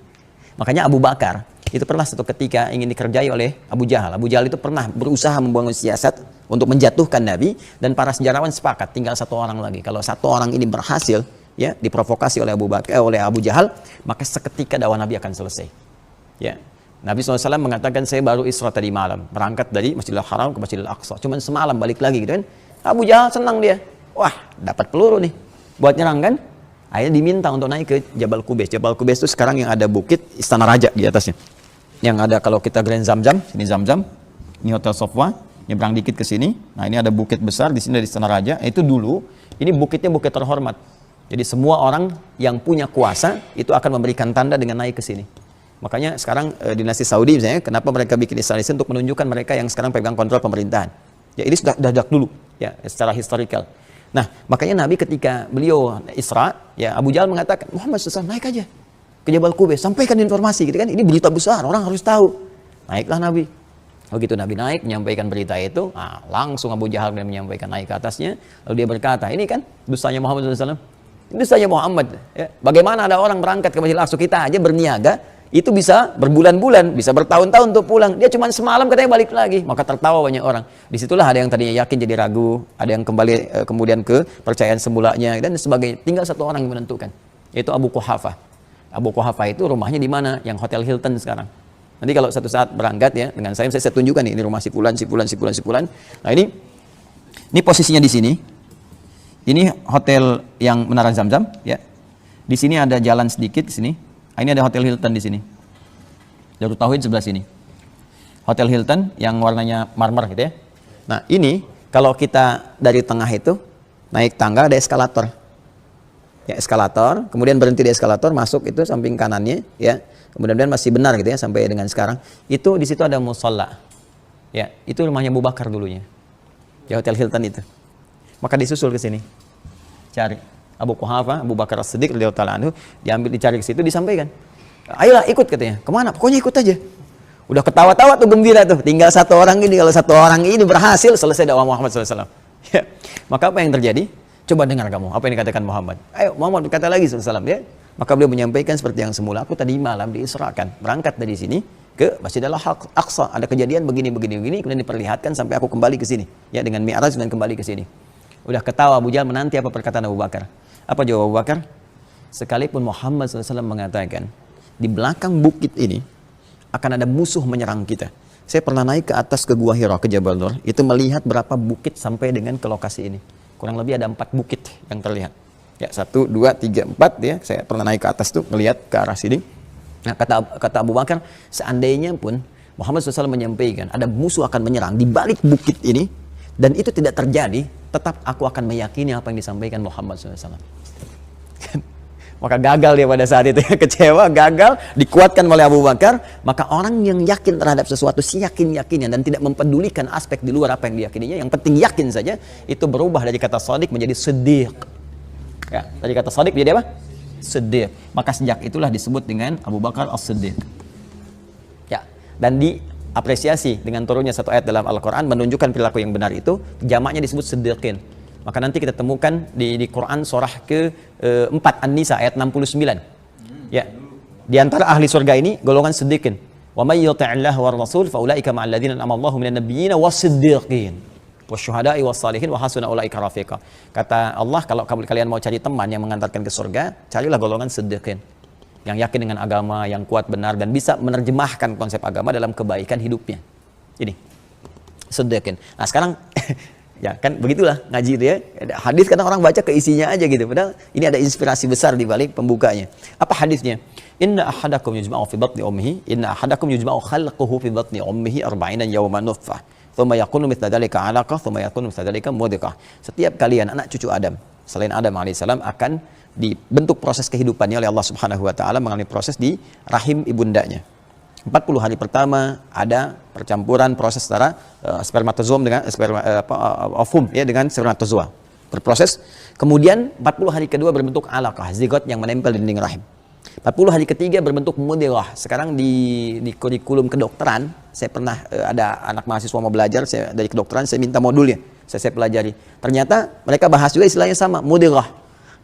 Makanya Abu Bakar itu pernah satu ketika ingin dikerjai oleh Abu Jahal. Abu Jahal itu pernah berusaha membangun siasat untuk menjatuhkan Nabi, dan para sejarawan sepakat tinggal satu orang lagi. Kalau satu orang ini berhasil, ya, diprovokasi oleh oleh Abu Jahal, maka seketika dakwah Nabi akan selesai. Ya. Nabi SAW mengatakan, saya baru Isra tadi malam, berangkat dari Masjidil Haram ke Masjidil Aqsa, cuman semalam balik lagi gitu kan. Abu Jahal senang dia, wah dapat peluru nih buat nyerang kan. Akhirnya diminta untuk naik ke Jabal Qubais. Jabal Qubais itu sekarang yang ada bukit Istana Raja di atasnya. Yang ada kalau kita Grand Zamzam, ini Zamzam, ini Hotel Sofwa, nyebrang dikit ke sini. Nah, ini ada bukit besar di sini, di Istana Raja. Itu dulu, ini bukitnya bukit terhormat. Jadi semua orang yang punya kuasa itu akan memberikan tanda dengan naik ke sini. Makanya sekarang dinasti Saudi misalnya, kenapa mereka bikin istana untuk menunjukkan mereka yang sekarang pegang kontrol pemerintahan. Ya, ini sudah dadak dulu, ya, secara historical. Nah, makanya Nabi ketika beliau Isra, ya, Abu Jahal mengatakan, Muhammad SAW naik aja ke Jabal Qubais, sampaikan informasi, gitu kan, ini berita besar, orang harus tahu. Naiklah Nabi. Begitu Nabi naik, menyampaikan berita itu, nah, langsung Abu Jahal menyampaikan naik ke atasnya, lalu dia berkata, ini kan dustanya Muhammad SAW, ini dustanya Muhammad. Ya. Bagaimana ada orang berangkat ke Masjidil Aqsa, kita aja berniaga, itu bisa berbulan-bulan, bisa bertahun-tahun untuk pulang. Dia cuma semalam katanya balik lagi. Maka tertawa banyak orang. Disitulah ada yang tadinya yakin jadi ragu, ada yang kembali kemudian ke percayaan semulanya dan sebagainya. Tinggal satu orang yang menentukan, yaitu Abu Quhafah. Abu Quhafah itu rumahnya di mana? Yang Hotel Hilton sekarang. Nanti kalau satu saat berangkat ya dengan saya tunjukkan nih, ini rumah si fulan. Nah, ini posisinya di sini. Ini hotel yang Menara Zamzam ya. Di sini ada jalan sedikit ke sini. Ini ada Hotel Hilton di sini. Darut Tauhid sebelah sini. Hotel Hilton yang warnanya marmer gitu ya. Nah, ini kalau kita dari tengah itu naik tangga ada eskalator. Ya, eskalator, kemudian berhenti di eskalator, masuk itu samping kanannya ya. Kemudian masih benar gitu ya sampai dengan sekarang. Itu di situ ada musalla. Ya, itu rumahnya Abu Bakar dulunya. Ya, Hotel Hilton itu. Maka disusul ke sini. Cari Abu Quhafah, Abu Bakar As-Siddiq radhiyallahu ta'ala anhu, diambil, dicari ke situ, disampaikan. Ayolah ikut katanya. Kemana? Pokoknya ikut aja. Udah ketawa-tawa tuh, gembira tuh. Tinggal satu orang ini, kalau satu orang ini berhasil, selesai dakwah Muhammad SAW. Ya. Maka apa yang terjadi? Coba dengar kamu, apa yang dikatakan Muhammad. Ayo, Muhammad berkata lagi SAW ya. Maka beliau menyampaikan seperti yang semula, aku tadi malam diisrakan, berangkat dari sini ke Masjidil Aqsa. Ada kejadian begini, kemudian diperlihatkan sampai aku kembali ke sini. Ya, dengan mi'raj dan kembali ke sini. Udah ketawa Abu Jahal, menanti apa perkataan Abu Bakar. Apa jawab Abu Bakar? Sekalipun Muhammad SAW mengatakan, di belakang bukit ini akan ada musuh menyerang kita. Saya pernah naik ke atas ke Gua Hira, ke Jabal Nur, itu melihat berapa bukit sampai dengan ke lokasi ini. Kurang lebih ada 4 bukit yang terlihat. Ya, 1, 2, 3, 4 ya. Saya pernah naik ke atas tuh, melihat ke arah sini. Nah, kata Abu Bakar, seandainya pun Muhammad SAW menyampaikan ada musuh akan menyerang di balik bukit ini, dan itu tidak terjadi, tetap aku akan meyakini apa yang disampaikan Muhammad SAW. Maka gagal dia pada saat itu, kecewa, gagal, dikuatkan oleh Abu Bakar. Maka orang yang yakin terhadap sesuatu, yakin-yakinnya, dan tidak mempedulikan aspek di luar apa yang diyakininya, yang penting yakin saja, itu berubah dari kata shadiq menjadi siddiq. Ya, dari kata shadiq menjadi apa? Siddiq. Maka sejak itulah disebut dengan Abu Bakar As-Siddiq. Ya, dan diapresiasi dengan turunnya satu ayat dalam Al-Quran menunjukkan perilaku yang benar itu, jamaknya disebut siddiqin. Maka nanti kita temukan di Quran surah ke-4 An-Nisa ayat 69. Ya. Di antara ahli surga ini golongan siddiqin. Wa may yuti'illaha war rasul fa ulaika ma'al ladzina an'ama Allahu minan nabiyyin was-siddiqin wasyuhada'i was-salihin wa hasuna ulaika rafiqa. Kata Allah, kalau kalian mau cari teman yang mengantarkan ke surga, carilah golongan siddiqin. Yang yakin dengan agama, yang kuat benar dan bisa menerjemahkan konsep agama dalam kebaikan hidupnya. Ini siddiqin. Nah, sekarang ya kan begitulah ngaji itu ya. Hadis kadang orang baca ke isinya aja gitu. Padahal ini ada inspirasi besar di balik pembukanya. Apa hadisnya? Inna ahadakum yujma'u fi batni ummihi, inna ahadakum yujma'u khalquhu fi batni ummihi 40 yawman nutfah. Thumma yakunu mithla dzalika 'alaqah, thumma yakunu mithla dzalika mudghah. Setiap kalian anak cucu Adam, selain Adam alaihissalam, akan dibentuk proses kehidupannya oleh Allah Subhanahu wa taala melalui proses di rahim ibundanya. 40 hari pertama ada percampuran proses antara spermatozoom dengan ovum ya dengan spermatozoa berproses. Kemudian 40 hari kedua berbentuk alaqah, zigot yang menempel di dinding rahim. 40 hari ketiga berbentuk mudghah. Sekarang di kurikulum kedokteran, saya pernah ada anak mahasiswa mau belajar dari kedokteran, saya minta modulnya, saya pelajari. Ternyata mereka bahas juga istilahnya sama, mudghah.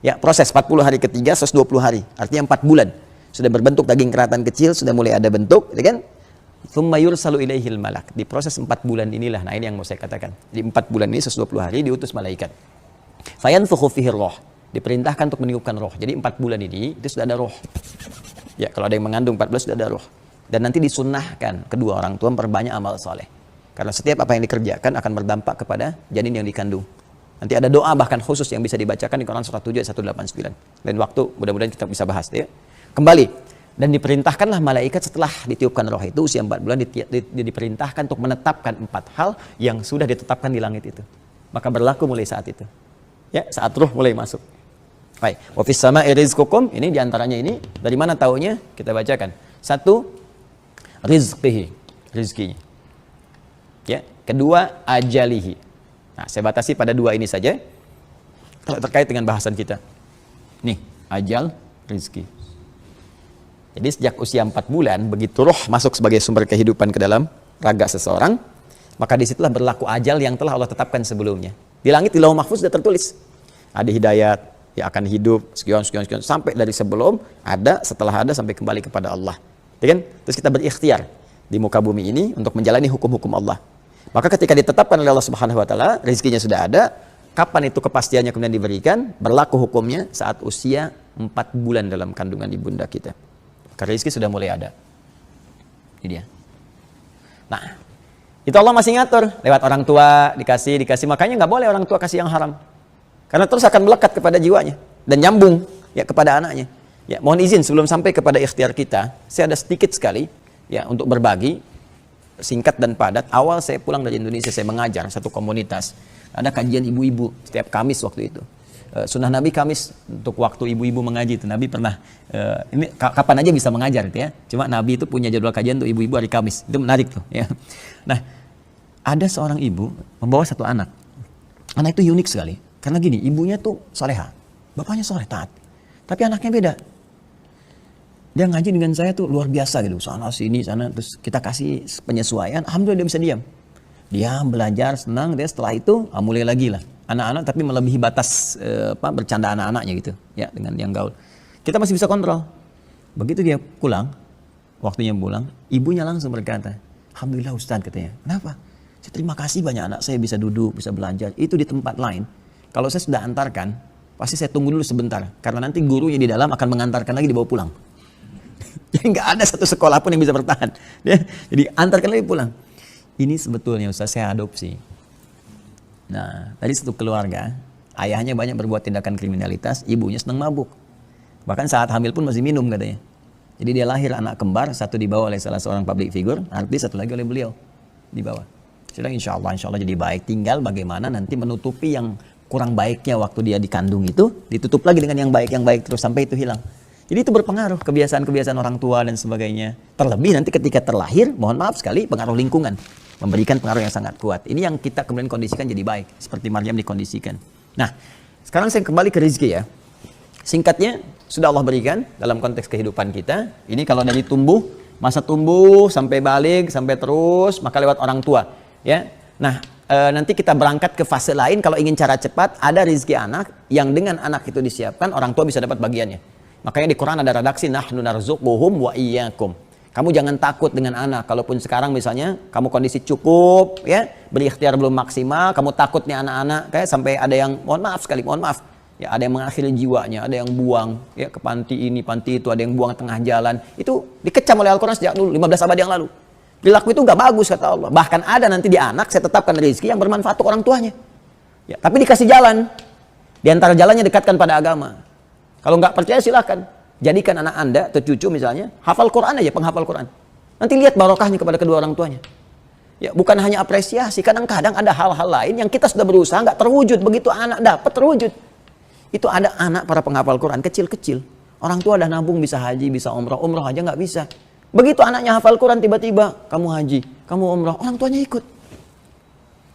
Ya, proses 40 hari ketiga 120 hari, artinya 4 bulan. Sudah berbentuk daging keratan kecil, sudah mulai ada bentuk, ya kan? Tsumma yursalu ilaihil malak. Di proses 4 bulan inilah, nah ini yang mau saya katakan. Di 4 bulan ini 120 hari diutus malaikat. Fayanfukhu fihi roh. Diperintahkan untuk meniupkan roh. Jadi 4 bulan ini itu sudah ada roh. Ya, kalau ada yang mengandung 14 sudah ada roh. Dan nanti disunnahkan kedua orang tua memperbanyak amal soleh. Karena setiap apa yang dikerjakan akan berdampak kepada janin yang dikandung. Nanti ada doa bahkan khusus yang bisa dibacakan di Quran surah 7 ayat 189. Lain waktu mudah-mudahan kita bisa bahas ya. Kembali, Dan diperintahkanlah malaikat setelah ditiupkan roh itu usia 4 bulan diperintahkan untuk menetapkan 4 hal yang sudah ditetapkan di langit itu. Maka berlaku mulai saat itu. Ya, saat roh mulai masuk. Baik, wa fis sama'i rizqukum, ini diantaranya ini, dari mana taunya? Kita bacakan. 1, rizqihi, rizkinya. Ya, kedua, ajalihi. Nah, saya batasi pada 2 ini saja. Kalau terkait dengan bahasan kita. Nih, ajal, rizki. Jadi sejak usia 4 bulan, begitu roh masuk sebagai sumber kehidupan ke dalam raga seseorang, maka disitulah berlaku ajal yang telah Allah tetapkan sebelumnya. Di langit, di lauh mahfuz sudah tertulis. Ada hidayat, ya akan hidup, sekian, sampai dari sebelum ada, setelah ada, sampai kembali kepada Allah. Ya kan? Terus kita berikhtiar di muka bumi ini untuk menjalani hukum-hukum Allah. Maka ketika ditetapkan oleh Allah Subhanahu wa taala, rezekinya sudah ada, kapan itu kepastiannya kemudian diberikan? Berlaku hukumnya saat usia 4 bulan dalam kandungan ibunda kita. Karena rezeki sudah mulai ada. Ini dia. Nah, itu Allah masih ngatur lewat orang tua dikasih. Makanya nggak boleh orang tua kasih yang haram. Karena terus akan melekat kepada jiwanya dan nyambung ya kepada anaknya. Ya, mohon izin sebelum sampai kepada ikhtiar kita, saya ada sedikit sekali ya untuk berbagi singkat dan padat. Awal saya pulang dari Indonesia, saya mengajar satu komunitas. Ada kajian ibu-ibu setiap Kamis waktu itu. Sunnah Nabi Kamis untuk waktu ibu-ibu mengaji itu. Nabi pernah ini kapan aja bisa mengajar itu ya. Cuma Nabi itu punya jadwal kajian untuk ibu-ibu hari Kamis. Itu menarik tuh ya. Nah, ada seorang ibu membawa satu anak. Anak itu unik sekali. Karena gini, ibunya tuh soleha, bapaknya soleh taat. Tapi anaknya beda. Dia ngaji dengan saya tuh luar biasa gitu. Sana sini sana, terus kita kasih penyesuaian. Alhamdulillah dia bisa diam. Diam, belajar, senang. Dia setelah itu mulai lagi lah. Anak-anak tapi melebihi batas bercanda anak-anaknya gitu ya dengan yang gaul. Kita masih bisa kontrol. Begitu dia pulang, waktunya pulang, ibunya langsung berkata, "Alhamdulillah Ustaz," katanya. "Kenapa?" "Saya terima kasih banyak anak saya bisa duduk, bisa belajar. Itu di tempat lain. Kalau saya sudah antarkan, pasti saya tunggu dulu sebentar karena nanti gurunya di dalam akan mengantarkan lagi dibawa pulang." Jadi nggak ada satu sekolah pun yang bisa bertahan. Ya, jadi antarkan lagi pulang. Ini sebetulnya Ustaz saya adopsi. Nah, tadi satu keluarga, ayahnya banyak berbuat tindakan kriminalitas, ibunya senang mabuk. Bahkan saat hamil pun masih minum katanya. Jadi dia lahir anak kembar, satu dibawa oleh salah seorang public figure, artis, satu lagi oleh beliau dibawa. Sudah insya Allah jadi baik. Tinggal bagaimana nanti menutupi yang kurang baiknya waktu dia dikandung itu, ditutup lagi dengan yang baik terus sampai itu hilang. Jadi itu berpengaruh kebiasaan-kebiasaan orang tua dan sebagainya. Terlebih nanti ketika terlahir, mohon maaf sekali, pengaruh lingkungan. Memberikan pengaruh yang sangat kuat. Ini yang kita kemudian kondisikan jadi baik. Seperti Maryam dikondisikan. Nah, sekarang saya kembali ke rezeki ya. Singkatnya, sudah Allah berikan dalam konteks kehidupan kita. Ini kalau dari tumbuh, masa tumbuh, sampai balik, sampai terus, maka lewat orang tua. Ya. Nah, nanti kita berangkat ke fase lain. Kalau ingin cara cepat, ada rezeki anak yang dengan anak itu disiapkan, orang tua bisa dapat bagiannya. Makanya di Quran ada redaksi, nahnu narzuquhum wa iyyakum. Kamu jangan takut dengan anak. Kalaupun sekarang misalnya kamu kondisi cukup, ya berikhtiar belum maksimal, kamu takut nih anak-anak, kayak sampai ada yang mohon maaf, ya ada yang mengakhiri jiwanya, ada yang buang ya ke panti ini, panti itu, ada yang buang tengah jalan. Itu dikecam oleh Al-Quran sejak dulu 15 abad yang lalu. Perilaku itu nggak bagus kata Allah. Bahkan ada nanti di anak saya tetapkan rezeki yang bermanfaat untuk orang tuanya. Ya, tapi dikasih jalan. Di antara jalannya dekatkan pada agama. Kalau nggak percaya silakan. Jadikan anak Anda atau cucu misalnya hafal Quran aja, penghafal Quran. Nanti lihat barokahnya kepada kedua orang tuanya. Ya, bukan hanya apresiasi, kadang-kadang ada hal-hal lain yang kita sudah berusaha nggak terwujud, begitu anak dapat terwujud. Itu ada anak para penghafal Quran kecil-kecil. Orang tua dah nabung bisa haji, bisa umroh aja nggak bisa. Begitu anaknya hafal Quran tiba-tiba kamu haji, kamu umroh, orang tuanya ikut.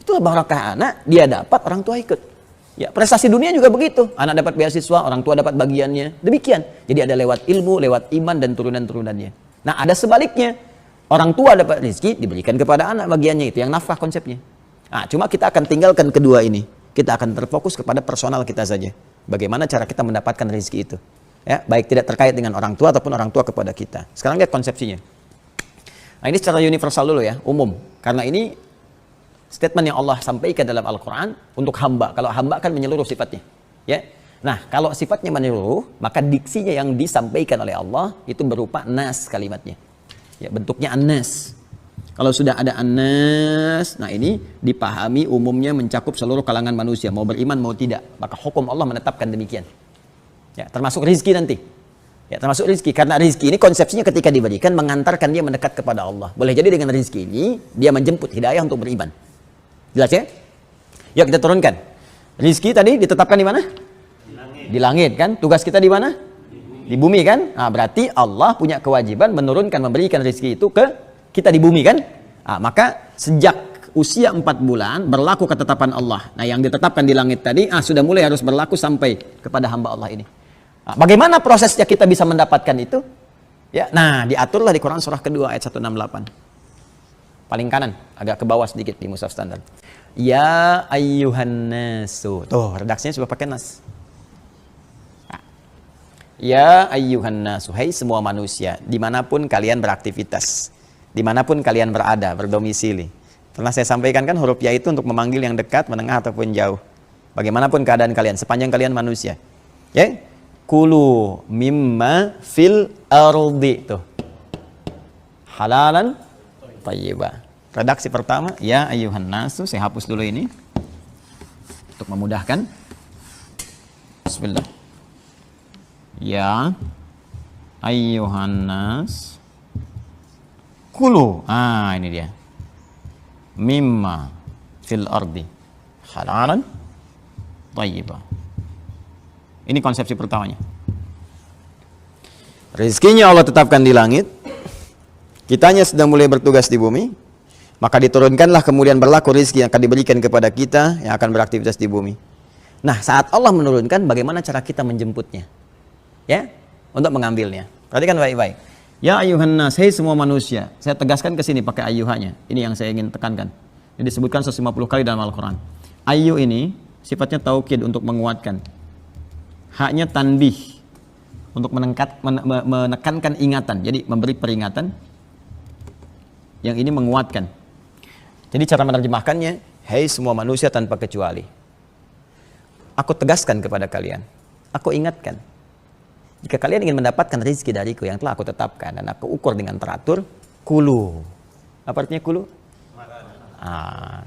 Itulah barokah anak, dia dapat, orang tua ikut. Ya, prestasi dunia juga begitu. Anak dapat beasiswa, orang tua dapat bagiannya. Demikian. Jadi ada lewat ilmu, lewat iman dan turunan-turunannya. Nah, ada sebaliknya. Orang tua dapat rezeki diberikan kepada anak bagiannya, itu yang nafkah konsepnya. Nah, cuma kita akan tinggalkan kedua ini. Kita akan terfokus kepada personal kita saja. Bagaimana cara kita mendapatkan rezeki itu. Ya, baik tidak terkait dengan orang tua ataupun orang tua kepada kita. Sekarang lihat konsepsinya. Nah, ini secara universal dulu ya, umum. Karena ini statement yang Allah sampaikan dalam Al-Quran untuk hamba. Kalau hamba kan menyeluruh sifatnya. Ya. Nah, kalau sifatnya menyeluruh, maka diksinya yang disampaikan oleh Allah itu berupa nas kalimatnya. Ya, bentuknya an-nas. Kalau sudah ada an-nas, nah ini dipahami umumnya mencakup seluruh kalangan manusia, mau beriman mau tidak. Maka hukum Allah menetapkan demikian. Ya, termasuk rezeki nanti. Ya, termasuk rizki. Karena rizki ini konsepsinya ketika diberikan mengantarkan dia mendekat kepada Allah. Boleh jadi dengan rizki ini dia menjemput hidayah untuk beriman. Jelas ya? Yuk kita turunkan. Rizki tadi ditetapkan di mana? Di langit kan? Tugas kita di mana? Di bumi kan? Nah, berarti Allah punya kewajiban menurunkan, memberikan rizki itu ke kita di bumi kan? Nah, maka sejak usia 4 bulan berlaku ketetapan Allah. Nah, yang ditetapkan di langit tadi sudah mulai harus berlaku sampai kepada hamba Allah ini. Nah, bagaimana prosesnya kita bisa mendapatkan itu? Ya, nah diaturlah di Quran surah kedua ayat 168. Paling kanan, agak ke bawah sedikit di mushaf standar. Ya ayyuhan nasu. Tuh, redaksinya sudah pakai nas. Nah. Ya ayyuhan nasu, hai semua manusia, dimanapun kalian beraktivitas, dimanapun kalian berada, berdomisili. Pernah saya sampaikan kan huruf ya itu untuk memanggil yang dekat, menengah ataupun jauh. Bagaimanapun keadaan kalian, sepanjang kalian manusia. Ya. Kulu mimma fil ardi, tuh. Halalan thayyibah. Redaksi pertama, ya ayyuhan nasu, saya hapus dulu ini untuk memudahkan. Bismillah. Ya ayyuhan nas kulu. Ini dia. Mimma fil ardi halalan thayyibah. Ini konsepsi pertamanya. Rezekinya Allah tetapkan di langit. Kitanya sedang mulai bertugas di bumi. Maka diturunkanlah kemudian berlaku rezeki yang akan diberikan kepada kita yang akan beraktivitas di bumi. Nah, saat Allah menurunkan, bagaimana cara kita menjemputnya? Ya, untuk mengambilnya. Perhatikan baik-baik. Ya ayuhan nas, hei semua manusia. Saya tegaskan ke sini pakai ayyuhanya. Ini yang saya ingin tekankan. Ini disebutkan 150 kali dalam Al-Quran. Ayyuh ini sifatnya taukid untuk menguatkan. Haknya tanbih untuk menekankan ingatan. Jadi memberi peringatan. Yang ini menguatkan. Jadi cara menerjemahkannya, hei semua manusia tanpa kecuali. Aku tegaskan kepada kalian. Aku ingatkan. Jika kalian ingin mendapatkan rezeki dariku yang telah aku tetapkan dan aku ukur dengan teratur, kulu. Apa artinya kulu?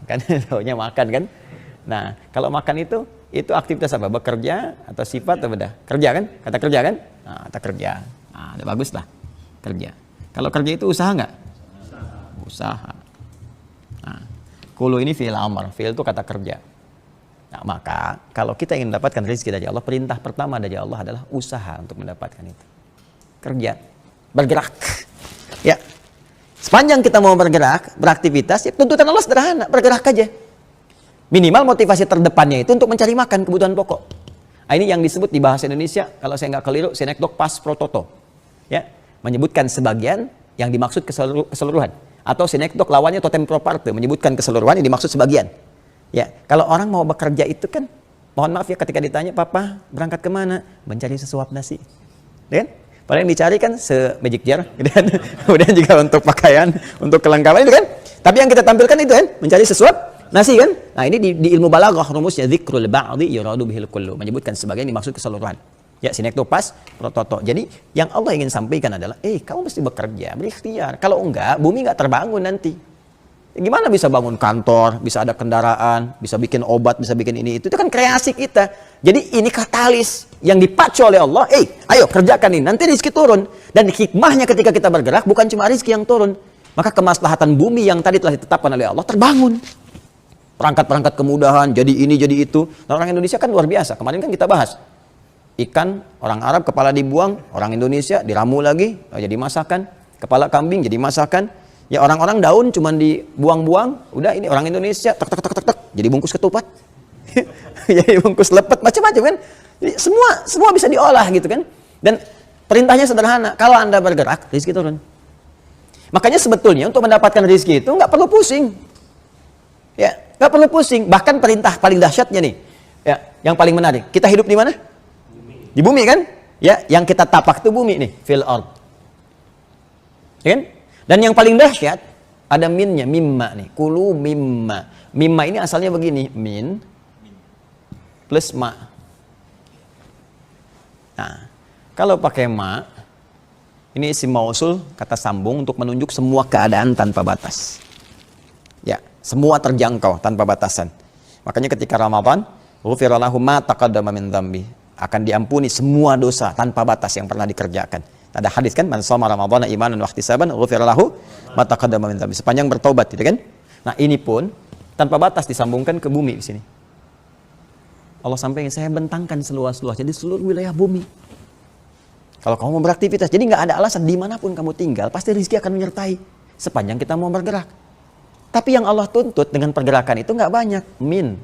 Kan taunya makan kan? Nah, kalau makan itu aktivitas apa? Bekerja atau sifat atau beda? Kerja kan? Kata kerja kan? Kata kerja. Udah bagus lah. Kerja. Kalau kerja itu usaha nggak? Usaha. Kulu ini fi'il amr. Fi'il itu kata kerja. Nah, maka kalau kita ingin mendapatkan rezeki dari Allah, perintah pertama dari Allah adalah usaha untuk mendapatkan itu. Kerja. Bergerak. Ya. Sepanjang kita mau bergerak, beraktivitas, ya tuntutan Allah sederhana. Bergerak aja. Minimal motivasi terdepannya itu untuk mencari makan, kebutuhan pokok. Ini yang disebut di bahasa Indonesia, kalau saya nggak keliru, sinekdok pas pro toto. Ya. Menyebutkan sebagian yang dimaksud keseluruhan. Atau sinekdok lawannya totem pro parte, menyebutkan keseluruhan yang dimaksud sebagian. Ya, kalau orang mau bekerja itu kan, mohon maaf ya ketika ditanya, Papa berangkat kemana? Mencari sesuap nasi. Ya kan? Padahal yang dicari kan se-magic jar, kemudian juga untuk pakaian, untuk kelengkapan itu kan. Tapi yang kita tampilkan itu kan, mencari sesuap nasi kan. Nah ini di ilmu balaghah rumusnya dzikrul ba'dhi yuradu bihil kullu, menyebutkan sebagian dimaksud keseluruhan. Ya, sinekdok pas pro toto. Jadi yang Allah ingin sampaikan adalah, kamu mesti bekerja, berikhtiar. Kalau enggak, bumi enggak terbangun nanti. Gimana bisa bangun kantor, bisa ada kendaraan, bisa bikin obat, bisa bikin ini itu kan kreasi kita. Jadi ini katalis yang dipacu oleh Allah. Ayo kerjakan ini, nanti rezeki turun. Dan hikmahnya ketika kita bergerak bukan cuma rezeki yang turun, maka kemaslahatan bumi yang tadi telah ditetapkan oleh Allah terbangun. Perangkat-perangkat kemudahan, jadi ini, jadi itu. Nah, orang Indonesia kan luar biasa. Kemarin kan kita bahas. Ikan, orang Arab kepala dibuang, orang Indonesia diramu lagi, jadi masakan. Kepala kambing jadi masakan. Ya orang-orang daun cuman dibuang-buang, udah ini orang Indonesia tek jadi bungkus ketupat. Jadi bungkus lepet macam-macam kan. Jadi semua bisa diolah gitu kan. Dan perintahnya sederhana, kalau Anda bergerak, rezeki turun. Makanya sebetulnya untuk mendapatkan rezeki itu nggak perlu pusing. Ya, nggak perlu pusing. Bahkan perintah paling dahsyatnya nih. Ya, yang paling menarik. Kita hidup di mana? Di bumi kan? Ya, yang kita tapak itu bumi nih, fil ard. Ya kan? Dan yang paling dahsyat ada minnya, mimma nih. Kulu mimma. Mimma ini asalnya begini, min plus ma. Nah, kalau pakai ma, ini isim mausul, kata sambung untuk menunjuk semua keadaan tanpa batas. Ya, semua terjangkau tanpa batasan. Makanya ketika Ramadan, ghufira lahu ma taqaddama min dzambi. akan diampuni semua dosa tanpa batas yang pernah dikerjakan. Ada hadis kan, man shoma ramadhana imanan wa ihtisaban ghufira lahu ma taqaddama min dhanbi. Sepanjang bertobat gitu kan. Nah, ini pun tanpa batas disambungkan ke bumi di sini. Allah sampaikan, saya bentangkan seluas-luas, jadi seluruh wilayah bumi. Kalau kamu mau beraktivitas, jadi nggak ada alasan dimanapun kamu tinggal, pasti rezeki akan menyertai sepanjang kita mau bergerak. Tapi yang Allah tuntut dengan pergerakan itu nggak banyak. Min.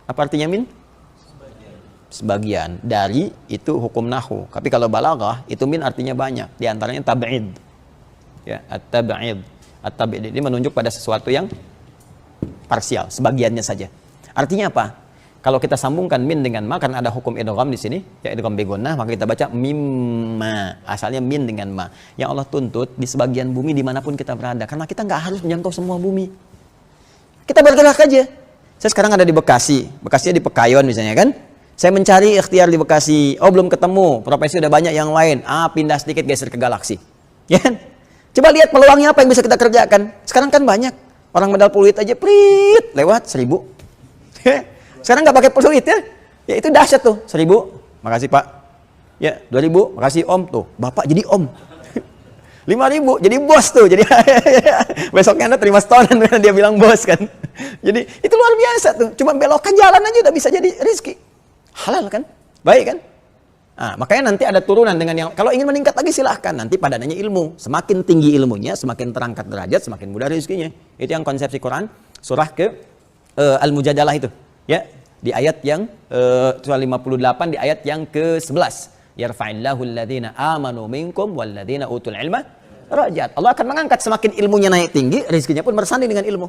Apa artinya min? Sebagian. Dari itu hukum nahu. Tapi kalau balaghah, itu min artinya banyak. Di antaranya tab'id. Ya, at-tab'id. At-tab'id ini menunjuk pada sesuatu yang parsial, sebagiannya saja. Artinya apa? Kalau kita sambungkan min dengan ma, karena ada hukum idgham di sini, ya idgham bi gunnah, maka kita baca mimma. Asalnya min dengan ma. Yang Allah tuntut di sebagian bumi dimanapun kita berada, karena kita nggak harus menjangkau semua bumi. Kita bergerak aja. Saya sekarang ada di Bekasi, Bekasinya di Pekayon misalnya kan. Saya mencari ikhtiar di Bekasi, oh belum ketemu, profesi udah banyak yang lain. Pindah sedikit geser ke Galaksi. Ya kan? Coba lihat peluangnya apa yang bisa kita kerjakan. Sekarang kan banyak orang modal peluit aja, prit lewat 1.000. Sekarang nggak pakai peluit ya, ya itu dahsyat tuh. 1.000, makasih Pak. Ya 2.000, makasih Om tuh. Bapak jadi Om. 5.000, jadi bos tuh. Jadi besoknya Anda terima setoran karena dia bilang bos kan. Jadi itu luar biasa tuh. Cuma belokkan jalan aja udah bisa jadi rezeki. Halal kan? Baik kan? Nah, makanya nanti ada turunan dengan yang kalau ingin meningkat lagi silahkan. Nanti padanannya ilmu. Semakin tinggi ilmunya, semakin terangkat derajat, semakin mudah rezekinya. Itu yang konsepsi Quran surah ke Al-Mujadalah itu. Ya, di ayat yang surah 58 di ayat yang ke-11. Yarfa'illahu alladhina amanu minkum walladhina utul ilma darajat. Allah akan mengangkat semakin ilmunya naik tinggi, rezekinya pun bersanding dengan ilmu.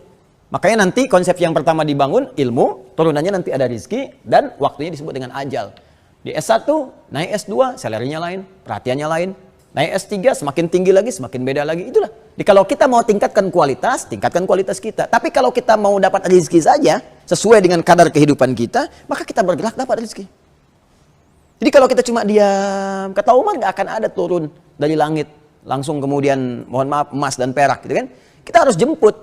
Makanya nanti konsep yang pertama dibangun ilmu, turunannya nanti ada rezeki dan waktunya disebut dengan ajal. Di S1 naik S2, salarinya lain, perhatiannya lain. Naik S3 semakin tinggi lagi, semakin beda lagi. Itulah. Jadi kalau kita mau tingkatkan kualitas kita. Tapi kalau kita mau dapat rezeki saja sesuai dengan kadar kehidupan kita, maka kita bergerak dapat rezeki. Jadi kalau kita cuma diam, kata Umar nggak akan ada turun dari langit langsung kemudian mohon maaf emas dan perak gitu kan. Kita harus jemput.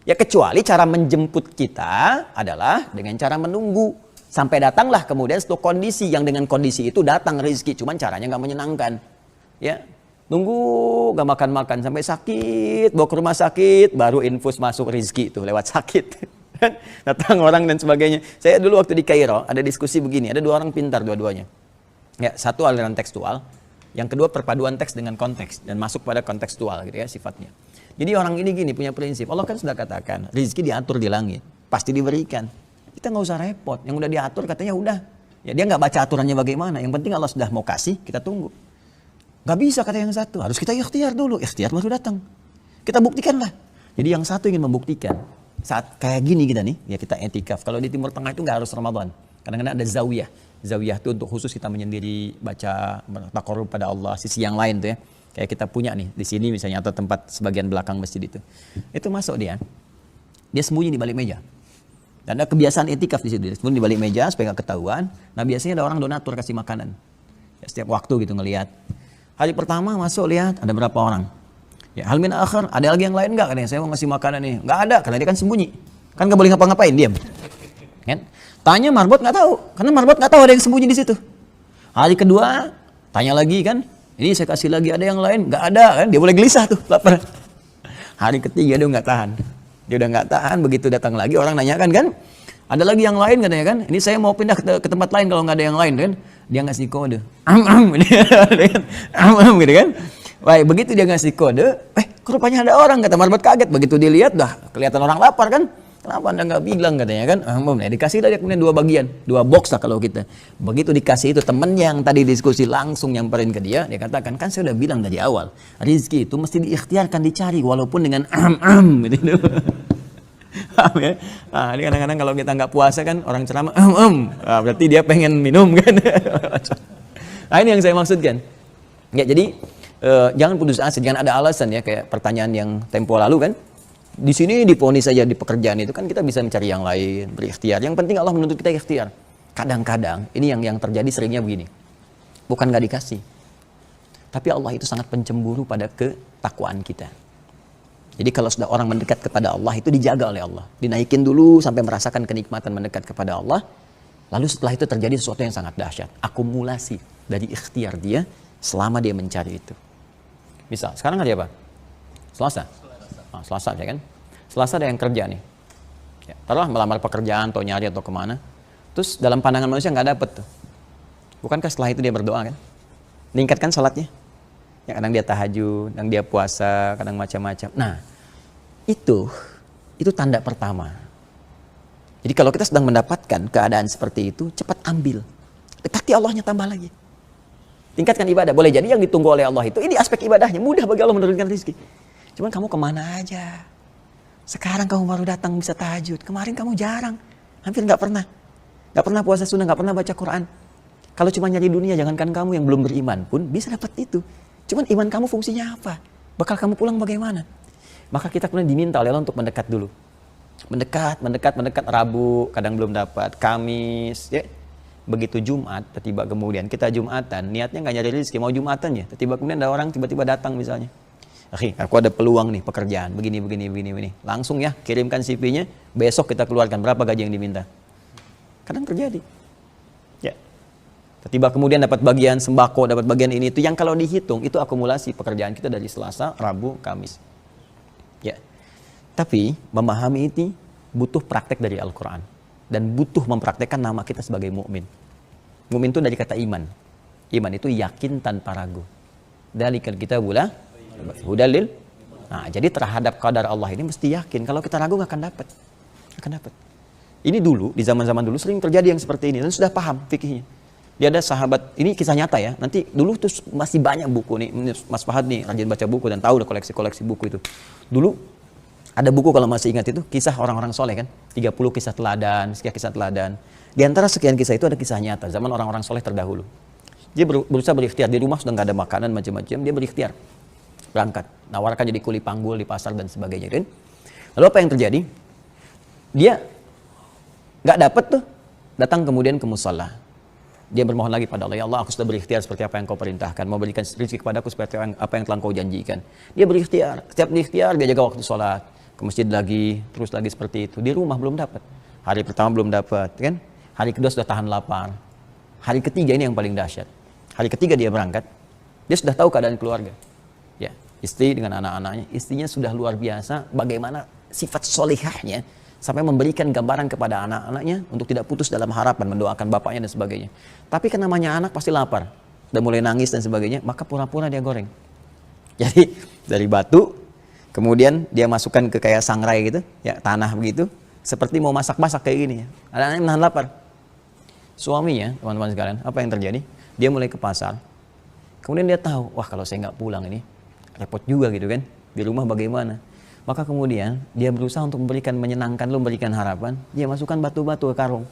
Ya kecuali cara menjemput kita adalah dengan cara menunggu sampai datanglah kemudian satu kondisi yang dengan kondisi itu datang rezeki, cuman caranya nggak menyenangkan. Ya, nunggu gak makan-makan sampai sakit, bawa ke rumah sakit, baru infus masuk rezeki itu lewat sakit. Datang orang dan sebagainya. Saya dulu waktu di Kairo ada diskusi begini, ada dua orang pintar dua-duanya. Ya, satu aliran tekstual, yang kedua perpaduan teks dengan konteks dan masuk pada kontekstual gitu ya sifatnya. Jadi orang ini gini punya prinsip. Allah kan sudah katakan rezeki diatur di langit, pasti diberikan. Kita nggak usah repot. Yang udah diatur katanya udah. Ya dia nggak baca aturannya bagaimana. Yang penting Allah sudah mau kasih, kita tunggu. Gak bisa kata yang satu, harus kita ikhtiar dulu, ikhtiar baru datang. Kita buktikanlah. Jadi yang satu ingin membuktikan, saat kayak gini kita nih, ya kita etikaf. Kalau di Timur Tengah itu gak harus Ramadan. Kadang-kadang ada zawiyah. Zawiyah itu untuk khusus kita menyendiri, baca, bertakarrub pada Allah, sisi yang lain tuh ya. Kayak kita punya nih, di sini misalnya, atau tempat sebagian belakang masjid itu. Itu masuk dia sembunyi di balik meja. Dan ada kebiasaan etikaf di situ, dia sembunyi di balik meja supaya gak ketahuan. Nah biasanya ada orang donatur kasih makanan. Ya, setiap waktu gitu ngelihat. Hari pertama masuk lihat ada berapa orang. Ya, hal min akhir, ada lagi yang lain enggak? Katanya saya mau ngasih makanan nih. Enggak ada, karena dia kan sembunyi. Kan enggak boleh ngapa-ngapain, diam. Kan? Tanya marbot enggak tahu, karena marbot enggak tahu ada yang sembunyi di situ. Hari kedua tanya lagi kan, ini saya kasih lagi ada yang lain, enggak ada kan? Dia boleh gelisah tuh, lapar. Hari ketiga dia enggak tahan. Dia udah enggak tahan, begitu datang lagi orang nanyakan kan, ada lagi yang lain katanya kan? Ini saya mau pindah ke tempat lain kalau enggak ada yang lain kan? Dia ngasih kode, gitu kan? Baik, begitu dia ngasih kode, rupanya ada orang, kata marbot kaget. Begitu dilihat, dah kelihatan orang lapar kan? Kenapa anda nggak bilang katanya kan? Dikasih dia kemudian 2 bagian, 2 box lah kalau kita. Begitu dikasih itu temennya yang tadi diskusi langsung nyamperin ke dia katakan kan saya udah bilang dari awal, rezeki itu mesti diikhtiarkan dicari walaupun dengan gitu. Ya? Nah, ini kadang-kadang kalau kita nggak puasa kan orang ceramah berarti dia pengen minum kan. Nah ini yang saya maksudkan ya, jadi jangan putus asa, jangan ada alasan ya, kayak pertanyaan yang tempo lalu kan, di sini diponis saja di pekerjaan itu kan kita bisa mencari yang lain, berikhtiar. Yang penting Allah menuntut kita ikhtiar. Kadang-kadang ini yang terjadi seringnya begini, bukan nggak dikasih, tapi Allah itu sangat pencemburu pada ketakwaan kita. Jadi kalau sudah orang mendekat kepada Allah itu dijaga oleh Allah. Dinaikin dulu sampai merasakan kenikmatan mendekat kepada Allah. Lalu setelah itu terjadi sesuatu yang sangat dahsyat. Akumulasi dari ikhtiar dia selama dia mencari itu. Misal, sekarang hari apa? Selasa. Nah, Selasa ya kan? Selasa ada yang kerja nih. Ya, taruhlah melamar pekerjaan atau nyari atau kemana. Terus dalam pandangan manusia nggak dapet tuh. Bukankah setelah itu dia berdoa kan? Meningkatkan sholatnya. Ya, kadang dia tahajud, kadang dia puasa, kadang macam-macam. Nah, itu tanda pertama. Jadi kalau kita sedang mendapatkan keadaan seperti itu, cepat ambil. Pasti Allahnya tambah lagi. Tingkatkan ibadah. Boleh jadi yang ditunggu oleh Allah itu, ini aspek ibadahnya. Mudah bagi Allah menurunkan rezeki. Cuman kamu kemana aja? Sekarang kamu baru datang bisa tahajud. Kemarin kamu jarang. Hampir nggak pernah. Nggak pernah puasa sunnah, nggak pernah baca Quran. Kalau cuma nyari dunia, jangankan kamu yang belum beriman pun bisa dapat itu. Cuman iman kamu fungsinya apa? Bakal kamu pulang bagaimana? Maka kita kemudian diminta oleh Allah untuk mendekat dulu. Mendekat, Rabu, kadang belum dapat, Kamis, ya. Begitu Jumat, tiba kemudian kita Jumatan, niatnya nggak nyari rezeki, mau Jumatan ya. Tiba kemudian ada orang tiba-tiba datang misalnya. Aku ada peluang nih pekerjaan, begini. Langsung ya, kirimkan CV-nya, besok kita keluarkan berapa gaji yang diminta. Kadang terjadi. Ya. Tiba kemudian dapat bagian sembako, dapat bagian ini itu yang kalau dihitung itu akumulasi pekerjaan kita dari Selasa, Rabu, Kamis. Ya. Tapi memahami ini butuh praktek dari Al-Qur'an dan butuh mempraktekkan nama kita sebagai mukmin. Mukmin itu dari kata iman. Iman itu yakin tanpa ragu. Dalikal kitabullah hudalil. Nah, jadi terhadap qadar Allah ini mesti yakin. Kalau kita ragu nggak akan dapat. Ini dulu di zaman-zaman dulu sering terjadi yang seperti ini dan sudah paham fikihnya. Dia ada sahabat, ini kisah nyata ya. Nanti dulu tuh masih banyak buku nih. Mas Fahad nih rajin baca buku dan tahu udah koleksi-koleksi buku itu. Dulu ada buku kalau masih ingat itu kisah orang-orang soleh kan. 30 kisah teladan, sekian kisah teladan. Di antara sekian kisah itu ada kisah nyata zaman orang-orang soleh terdahulu. Dia berusaha berikhtiar di rumah sudah nggak ada makanan macam-macam, dia berikhtiar berangkat, nawarkan jadi kuli panggul di pasar dan sebagainya kan. Lalu apa yang terjadi? Dia nggak dapat tuh, datang kemudian ke musala. Dia bermohon lagi pada Allah, ya Allah aku sudah berikhtiar seperti apa yang kau perintahkan, mau berikan rezeki kepadaku seperti apa yang telah kau janjikan. Dia berikhtiar, setiap berikhtiar dia jaga waktu sholat, ke masjid lagi, terus lagi seperti itu. Di rumah belum dapat, hari pertama belum dapat kan, hari kedua sudah tahan lapar, hari ketiga ini yang paling dahsyat. Hari ketiga dia berangkat, dia sudah tahu keadaan keluarga. Ya, istri dengan anak-anaknya, istrinya sudah luar biasa bagaimana sifat solihahnya sampai memberikan gambaran kepada anak-anaknya untuk tidak putus dalam harapan mendoakan bapaknya dan sebagainya. Tapi kan namanya anak pasti lapar, udah mulai nangis dan sebagainya, maka pura-pura dia goreng. Jadi dari batu, kemudian dia masukkan ke kayak sangrai gitu, ya tanah begitu, seperti mau masak-masak kayak gini. Anak-anaknya menahan lapar. Suaminya, teman-teman sekalian, apa yang terjadi? Dia mulai ke pasar, kemudian dia tahu, wah kalau saya nggak pulang ini repot juga gitu kan, di rumah bagaimana? Maka kemudian dia berusaha untuk menyenangkan, memberikan harapan, dia masukkan batu-batu ke karung.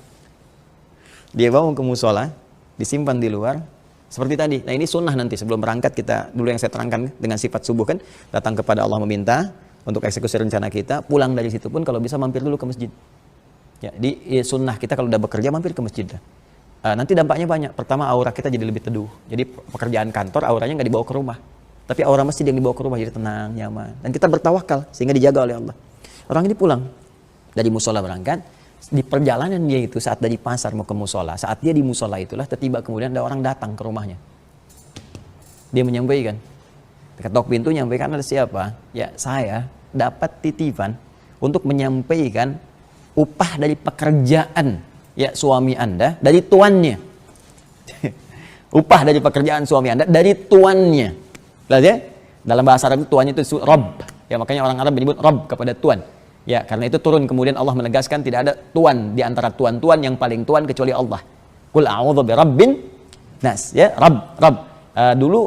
Dia bawa ke musola, disimpan di luar, seperti tadi. Nah ini sunnah nanti sebelum berangkat kita, dulu yang saya terangkan dengan sifat subuh kan, datang kepada Allah meminta untuk eksekusi rencana kita, pulang dari situ pun kalau bisa mampir dulu ke masjid. Ya, di sunnah kita kalau udah bekerja mampir ke masjid dah. Nanti dampaknya banyak. Pertama aura kita jadi lebih teduh. Jadi pekerjaan kantor auranya nggak dibawa ke rumah. Tapi aura masjid yang dibawa ke rumah jadi tenang, nyaman. Dan kita bertawakal sehingga dijaga oleh Allah. Orang ini pulang dari musola berangkat. Di perjalanan dia itu saat dari pasar mau ke musola. Saat dia di musola itulah tiba kemudian ada orang datang ke rumahnya. Dia menyampaikan. Ketok pintu menyampaikan ada siapa? Ya saya dapat titipan untuk menyampaikan upah dari pekerjaan ya suami Anda dari tuannya. Upah dari pekerjaan suami Anda dari tuannya. Lihat ya, dalam bahasa Arab itu tuannya itu Rabb. Ya makanya orang Arab menyebut Rabb kepada tuan. Ya karena itu turun kemudian Allah menegaskan tidak ada tuan di antara tuan-tuan yang paling tuan kecuali Allah. Qul a'udzu birabbin nas. Ya, Rabb. Dulu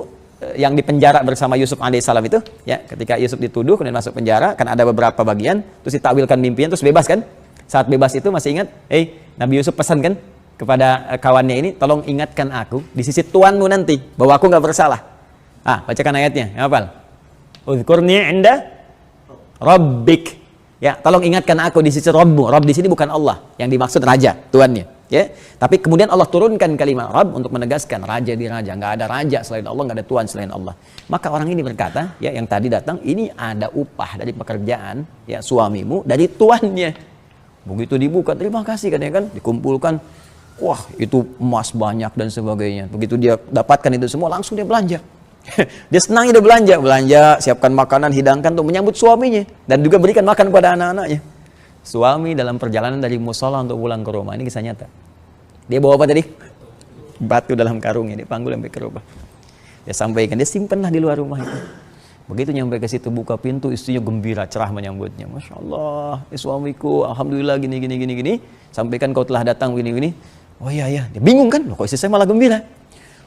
yang dipenjara bersama Yusuf alaihissalam itu, ya ketika Yusuf dituduh kemudian masuk penjara, kan ada beberapa bagian, terus ditakwilkan mimpinya, terus bebas kan? Saat bebas itu masih ingat, Nabi Yusuf pesan kan kepada kawannya ini, tolong ingatkan aku di sisi tuanmu nanti bahwa aku nggak bersalah. Bacakan ayatnya, yang hafal. Uzkurni inda rabbik. Ya, tolong ingatkan aku di sisi Rabbmu. Rabb di sini bukan Allah, yang dimaksud raja, tuannya. Ya, tapi kemudian Allah turunkan kalimat Rabb untuk menegaskan raja di raja. Nggak ada raja selain Allah, nggak ada tuan selain Allah. Maka orang ini berkata, ya yang tadi datang, ini ada upah dari pekerjaan ya suamimu dari tuannya. Begitu dibuka, terima kasih kan ya kan, dikumpulkan Wah, itu emas banyak dan sebagainya. Begitu dia dapatkan itu semua, langsung dia belanja. Dia senang dia belanja, siapkan makanan, hidangkan untuk menyambut suaminya. Dan juga berikan makan kepada anak-anaknya. Suami dalam perjalanan dari musola untuk pulang ke rumah, ini kisah nyata. Dia bawa apa tadi? Batu dalam karungnya, dia panggul sampai ke rumah. Dia sampaikan, dia simpanlah di luar rumah itu. Begitu nyampe ke situ, buka pintu, istrinya gembira, cerah menyambutnya. Masya Allah, suamiku, alhamdulillah gini. Sampaikan kau telah datang gini. Oh iya, dia bingung kan, loh kok istri saya malah gembira.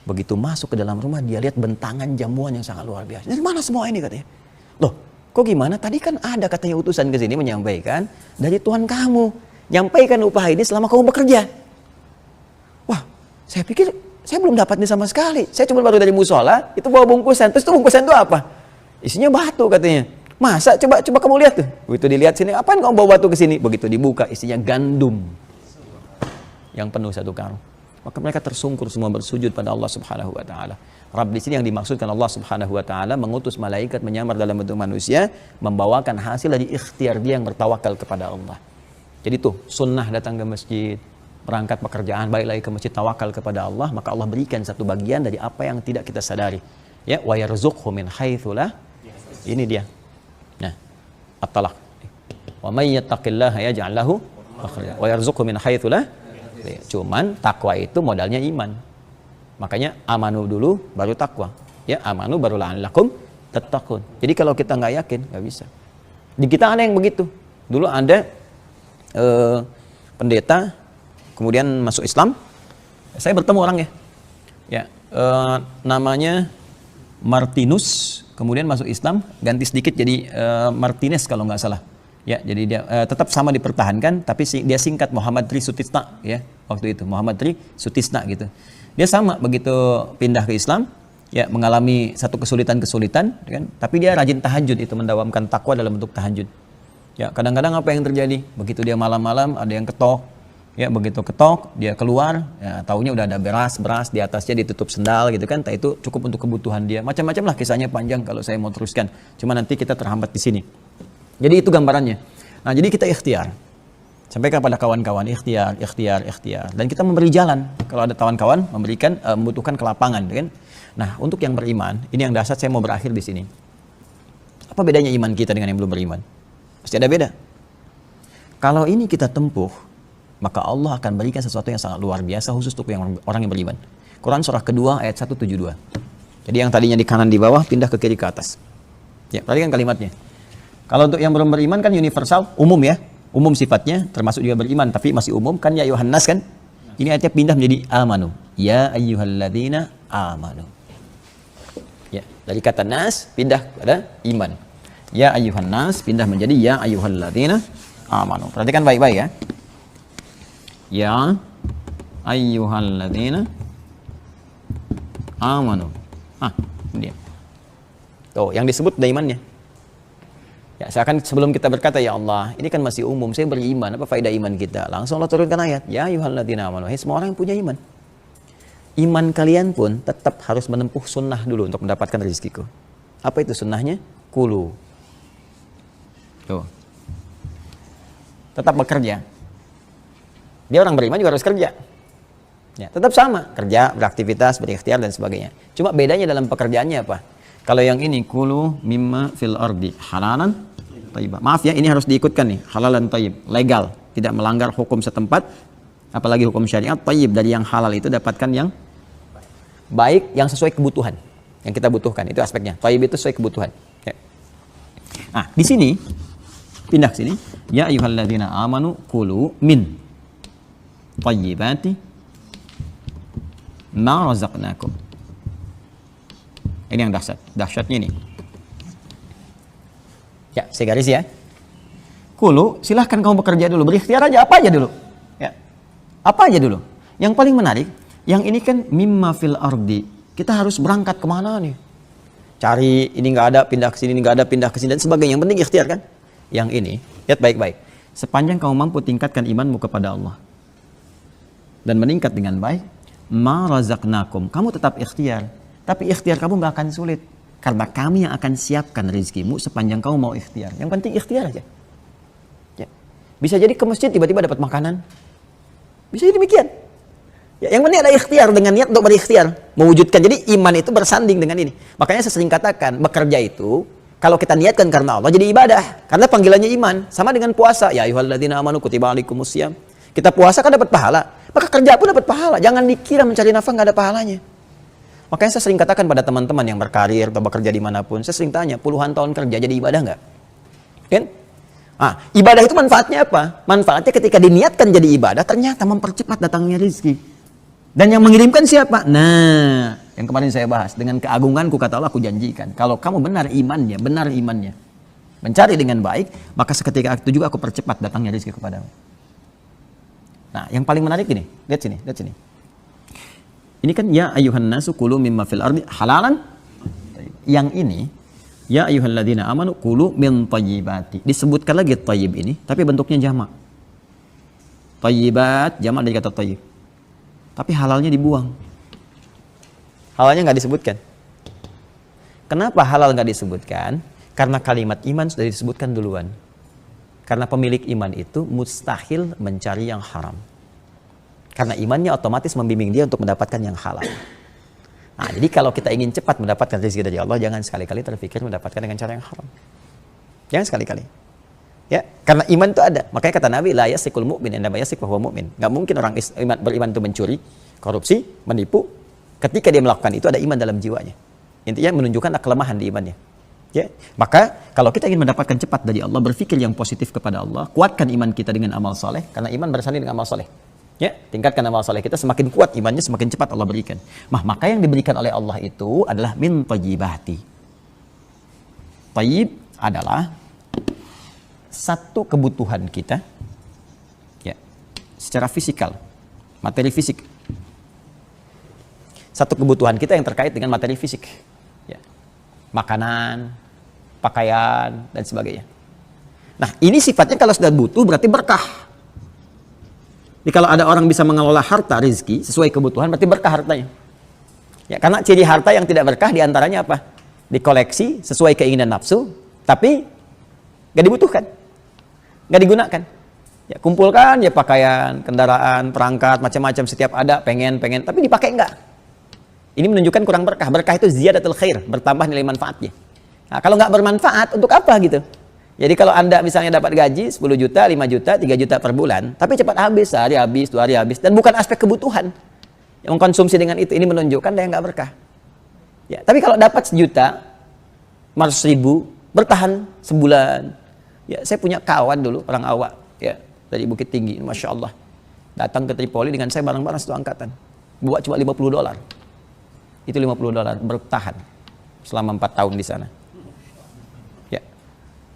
Begitu masuk ke dalam rumah, dia lihat bentangan jamuan yang sangat luar biasa. Dari mana semua ini katanya? Loh, kok gimana? Tadi kan ada katanya utusan ke sini menyampaikan dari Tuhan kamu. Nyampaikan upah ini selama kamu bekerja. Wah, saya pikir saya belum dapat ini sama sekali. Saya cuma baru dari musola, itu bawa bungkusan. Terus itu bungkusan itu apa? Isinya batu katanya. Masa? Coba kamu lihat tuh. Begitu dilihat sini, apaan kamu bawa batu ke sini? Begitu dibuka, isinya gandum yang penuh satu karung. Maka mereka tersungkur semua bersujud pada Allah Subhanahu wa taala. Rabb di sini yang dimaksudkan Allah Subhanahu wa taala mengutus malaikat menyamar dalam bentuk manusia, membawakan hasil dari ikhtiar dia yang bertawakal kepada Allah. Jadi tuh sunnah datang ke masjid, berangkat pekerjaan, balik lagi ke masjid, tawakal kepada Allah, maka Allah berikan satu bagian dari apa yang tidak kita sadari. Ya, wa yarzuqhu min haitsu la. Ini dia. Nah, at-talaq. Wa may yattaqillaha yaj'al lahu makhraja wa yarzuqhu min haitsu la. Cuman takwa itu modalnya iman. Makanya amanu dulu baru takwa. Ya, amanu baru la'allakum tattaqun. Jadi kalau kita nggak yakin, nggak bisa. Di kita ada yang begitu. Dulu ada pendeta kemudian masuk Islam. Saya bertemu orangnya. Ya, namanya Martinus, kemudian masuk Islam, ganti sedikit jadi Martinez kalau nggak salah. Ya, jadi dia tetap sama dipertahankan, tapi dia singkat Muhammad Tri Sutisna, ya waktu itu Muhammad Tri Sutisna gitu. Dia sama begitu pindah ke Islam, ya mengalami satu kesulitan, kan? Tapi dia rajin tahajud, itu mendawamkan takwa dalam bentuk tahajud. Ya, kadang-kadang apa yang terjadi? Begitu dia malam-malam ada yang ketok, ya begitu ketok dia keluar, ya taunya udah ada beras di atasnya ditutup sendal gitu kan. Itu cukup untuk kebutuhan dia. Macam-macam lah kisahnya, panjang kalau saya mau teruskan. Cuma nanti kita terhambat di sini. Jadi itu gambarannya. Nah, jadi kita ikhtiar. Sampaikan pada kawan-kawan, ikhtiar. Dan kita memberi jalan. Kalau ada kawan-kawan memberikan, membutuhkan kelapangan, kan? Nah, untuk yang beriman, ini yang dasar saya mau berakhir di sini. Apa bedanya iman kita dengan yang belum beriman? Pasti ada beda. Kalau ini kita tempuh, maka Allah akan berikan sesuatu yang sangat luar biasa khusus untuk orang yang beriman. Quran surah kedua ayat 172. Jadi yang tadinya di kanan di bawah pindah ke kiri ke atas. Ya, tadi kan kalimatnya. Kalau untuk yang belum beriman kan universal, umum ya. Umum sifatnya, termasuk juga beriman, tapi masih umum kan ya Yohanes kan. Ini ayatnya pindah menjadi amanu. Ya ayyuhalladzina amanu. Ya, dari kata nas pindah pada iman. Ya ayyuhan nas pindah menjadi ya ayyuhalladzina amanu. Perhatikan baik-baik ya. Ya ayyuhalladzina amanu. Ini dia. Tuh, yang disebut ada imannya. Ya, seakan sebelum kita berkata, ya Allah, ini kan masih umum, saya beriman, apa faedah iman kita? Langsung Allah turunkan ayat, ya ayyuhalladzina amanu. Semua orang yang punya iman. Iman kalian pun tetap harus menempuh sunnah dulu untuk mendapatkan rezekiku. Apa itu sunnahnya? Kulu. Tuh. Tetap bekerja. Dia orang beriman juga harus kerja. Ya, tetap sama, kerja, beraktivitas, berikhtiar dan sebagainya. Cuma bedanya dalam pekerjaannya apa? Kalau yang ini kulu mimma fil ardi halalan thayyibah. Maaf ya, ini harus diikutkan nih, halalan thayyib, legal, tidak melanggar hukum setempat, apalagi hukum syariat. Thayyib dari yang halal itu dapatkan yang baik, yang sesuai kebutuhan, yang kita butuhkan. Itu aspeknya. Thayyib itu sesuai kebutuhan. Ya. Nah, di sini pindah ke sini, ya ayyuhalladzina amanu kulu min thayyibati ma razaqnakum. Ini yang dahsyatnya ini. Ya, saya garis ya. Kulu, silahkan kamu bekerja dulu, berikhtiar aja, apa aja dulu. Ya, apa aja dulu. Yang paling menarik, yang ini kan mimma fil ardi. Kita harus berangkat kemana nih? Cari, ini nggak ada, pindah ke sini, ini nggak ada, pindah ke sini dan sebagainya. Yang penting ikhtiar kan? Yang ini, lihat baik-baik. Sepanjang kamu mampu tingkatkan imanmu kepada Allah dan meningkat dengan baik, ma razaqnakum, kamu tetap ikhtiar. Tapi ikhtiar kamu nggak akan sulit. Karena kami yang akan siapkan rezekimu sepanjang kamu mau ikhtiar. Yang penting ikhtiar aja. Ya. Bisa jadi ke masjid tiba-tiba dapat makanan. Bisa jadi demikian. Ya, yang penting ada ikhtiar, dengan niat untuk berikhtiar, mewujudkan. Jadi iman itu bersanding dengan ini. Makanya saya sering katakan, bekerja itu kalau kita niatkan karena Allah jadi ibadah. Karena panggilannya iman, sama dengan puasa. Ya ayyuhalladzina amanu kutiba alaikumusiyam. Kita puasa kan dapat pahala, maka kerja pun dapat pahala. Jangan dikira mencari nafkah nggak ada pahalanya. Makanya saya sering katakan pada teman-teman yang berkarir atau bekerja dimanapun, saya sering tanya, puluhan tahun kerja jadi ibadah nggak? Kan? Ibadah itu manfaatnya apa? Manfaatnya ketika diniatkan jadi ibadah, ternyata mempercepat datangnya rezeki. Dan yang mengirimkan siapa? Nah, yang kemarin saya bahas, dengan keagunganku kata Allah, aku janjikan, kalau kamu benar imannya, mencari dengan baik, maka seketika itu juga aku percepat datangnya rezeki kepadamu. Nah, yang paling menarik ini, lihat sini. Ini kan ya ayyuhan nasu kulu mimma fil ardi halalan. Yang ini ya ayyuhalladzina amanu kulu min thayyibati. Disebutkan lagi thayyib ini, tapi bentuknya jamak. Thayyibat jamak dari kata thayyib. Tapi halalnya dibuang. Halalnya nggak disebutkan. Kenapa halal nggak disebutkan? Karena kalimat iman sudah disebutkan duluan. Karena pemilik iman itu mustahil mencari yang haram. Karena imannya otomatis membimbing dia untuk mendapatkan yang halal. Nah, jadi kalau kita ingin cepat mendapatkan rezeki dari Allah, jangan sekali-kali terpikir mendapatkan dengan cara yang haram. Jangan sekali-kali. Ya, karena iman itu ada. Makanya kata Nabi, la yasikul mu'min indama yasik wa huwa mu'min. Enggak mungkin orang beriman itu mencuri, korupsi, menipu. Ketika dia melakukan itu ada iman dalam jiwanya. Intinya menunjukkan kelemahan di imannya. Ya, maka kalau kita ingin mendapatkan cepat dari Allah, berpikir yang positif kepada Allah, kuatkan iman kita dengan amal soleh, karena iman bersanding dengan amal soleh. Ya, tingkatkan amal soleh kita, semakin kuat imannya, semakin cepat Allah berikan. Maka yang diberikan oleh Allah itu adalah min thayyibati. Thayyib adalah satu kebutuhan kita, ya, secara fisikal, materi fisik. Satu kebutuhan kita yang terkait dengan materi fisik, ya, makanan, pakaian, dan sebagainya. Nah, ini sifatnya kalau sudah butuh berarti berkah. Jadi kalau ada orang bisa mengelola harta rezeki sesuai kebutuhan, berarti berkah hartanya. Ya, karena ciri harta yang tidak berkah diantaranya apa? Dikoleksi sesuai keinginan nafsu, tapi gak dibutuhkan, gak digunakan. Ya, kumpulkan ya pakaian, kendaraan, perangkat, macam-macam, setiap ada, pengen, tapi dipakai enggak. Ini menunjukkan kurang berkah. Berkah itu ziyadatul khair, bertambah nilai manfaatnya. Nah, kalau nggak bermanfaat, untuk apa gitu? Jadi kalau Anda misalnya dapat gaji 10 juta, 5 juta, 3 juta per bulan, tapi cepat habis, sehari habis, 2 hari habis, dan bukan aspek kebutuhan. Yang mengkonsumsi dengan itu, ini menunjukkan dia nggak berkah. Ya, tapi kalau dapat 1 juta, 100.000, bertahan sebulan. Ya, saya punya kawan dulu, orang awak, ya, dari Bukit Tinggi, Masya Allah. Datang ke Tripoli dengan saya bareng-bareng satu angkatan. Bawa cuma $50. Itu $50 bertahan selama 4 tahun di sana. Ya.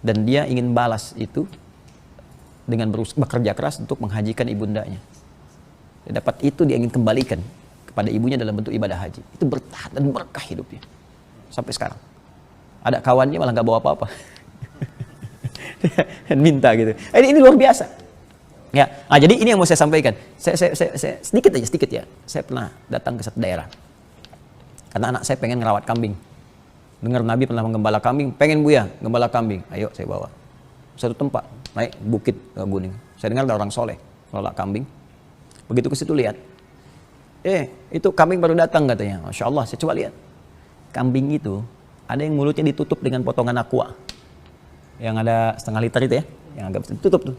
Dan dia ingin balas itu dengan bekerja keras untuk menghajikan ibundanya. Dia dapat itu, dia ingin kembalikan kepada ibunya dalam bentuk ibadah haji. Itu bertahan dan berkah hidupnya sampai sekarang. Ada kawannya malah nggak bawa apa-apa. Dan minta gitu. Ini luar biasa. Ya. Nah, jadi ini yang mau saya sampaikan. Saya sedikit ya. Saya pernah datang ke satu daerah. Karena anak saya pengen ngerawat kambing. Dengar Nabi pernah menggembala kambing, pengen Buya gembala kambing. Ayo saya bawa. Satu tempat, naik bukit Gunung. Saya dengar ada orang soleh ngelola kambing. Begitu ke situ lihat. Itu kambing baru datang katanya. Masya Allah, saya coba lihat. Kambing itu ada yang mulutnya ditutup dengan potongan aqua. Yang ada setengah liter itu ya, yang agak ditutup tuh.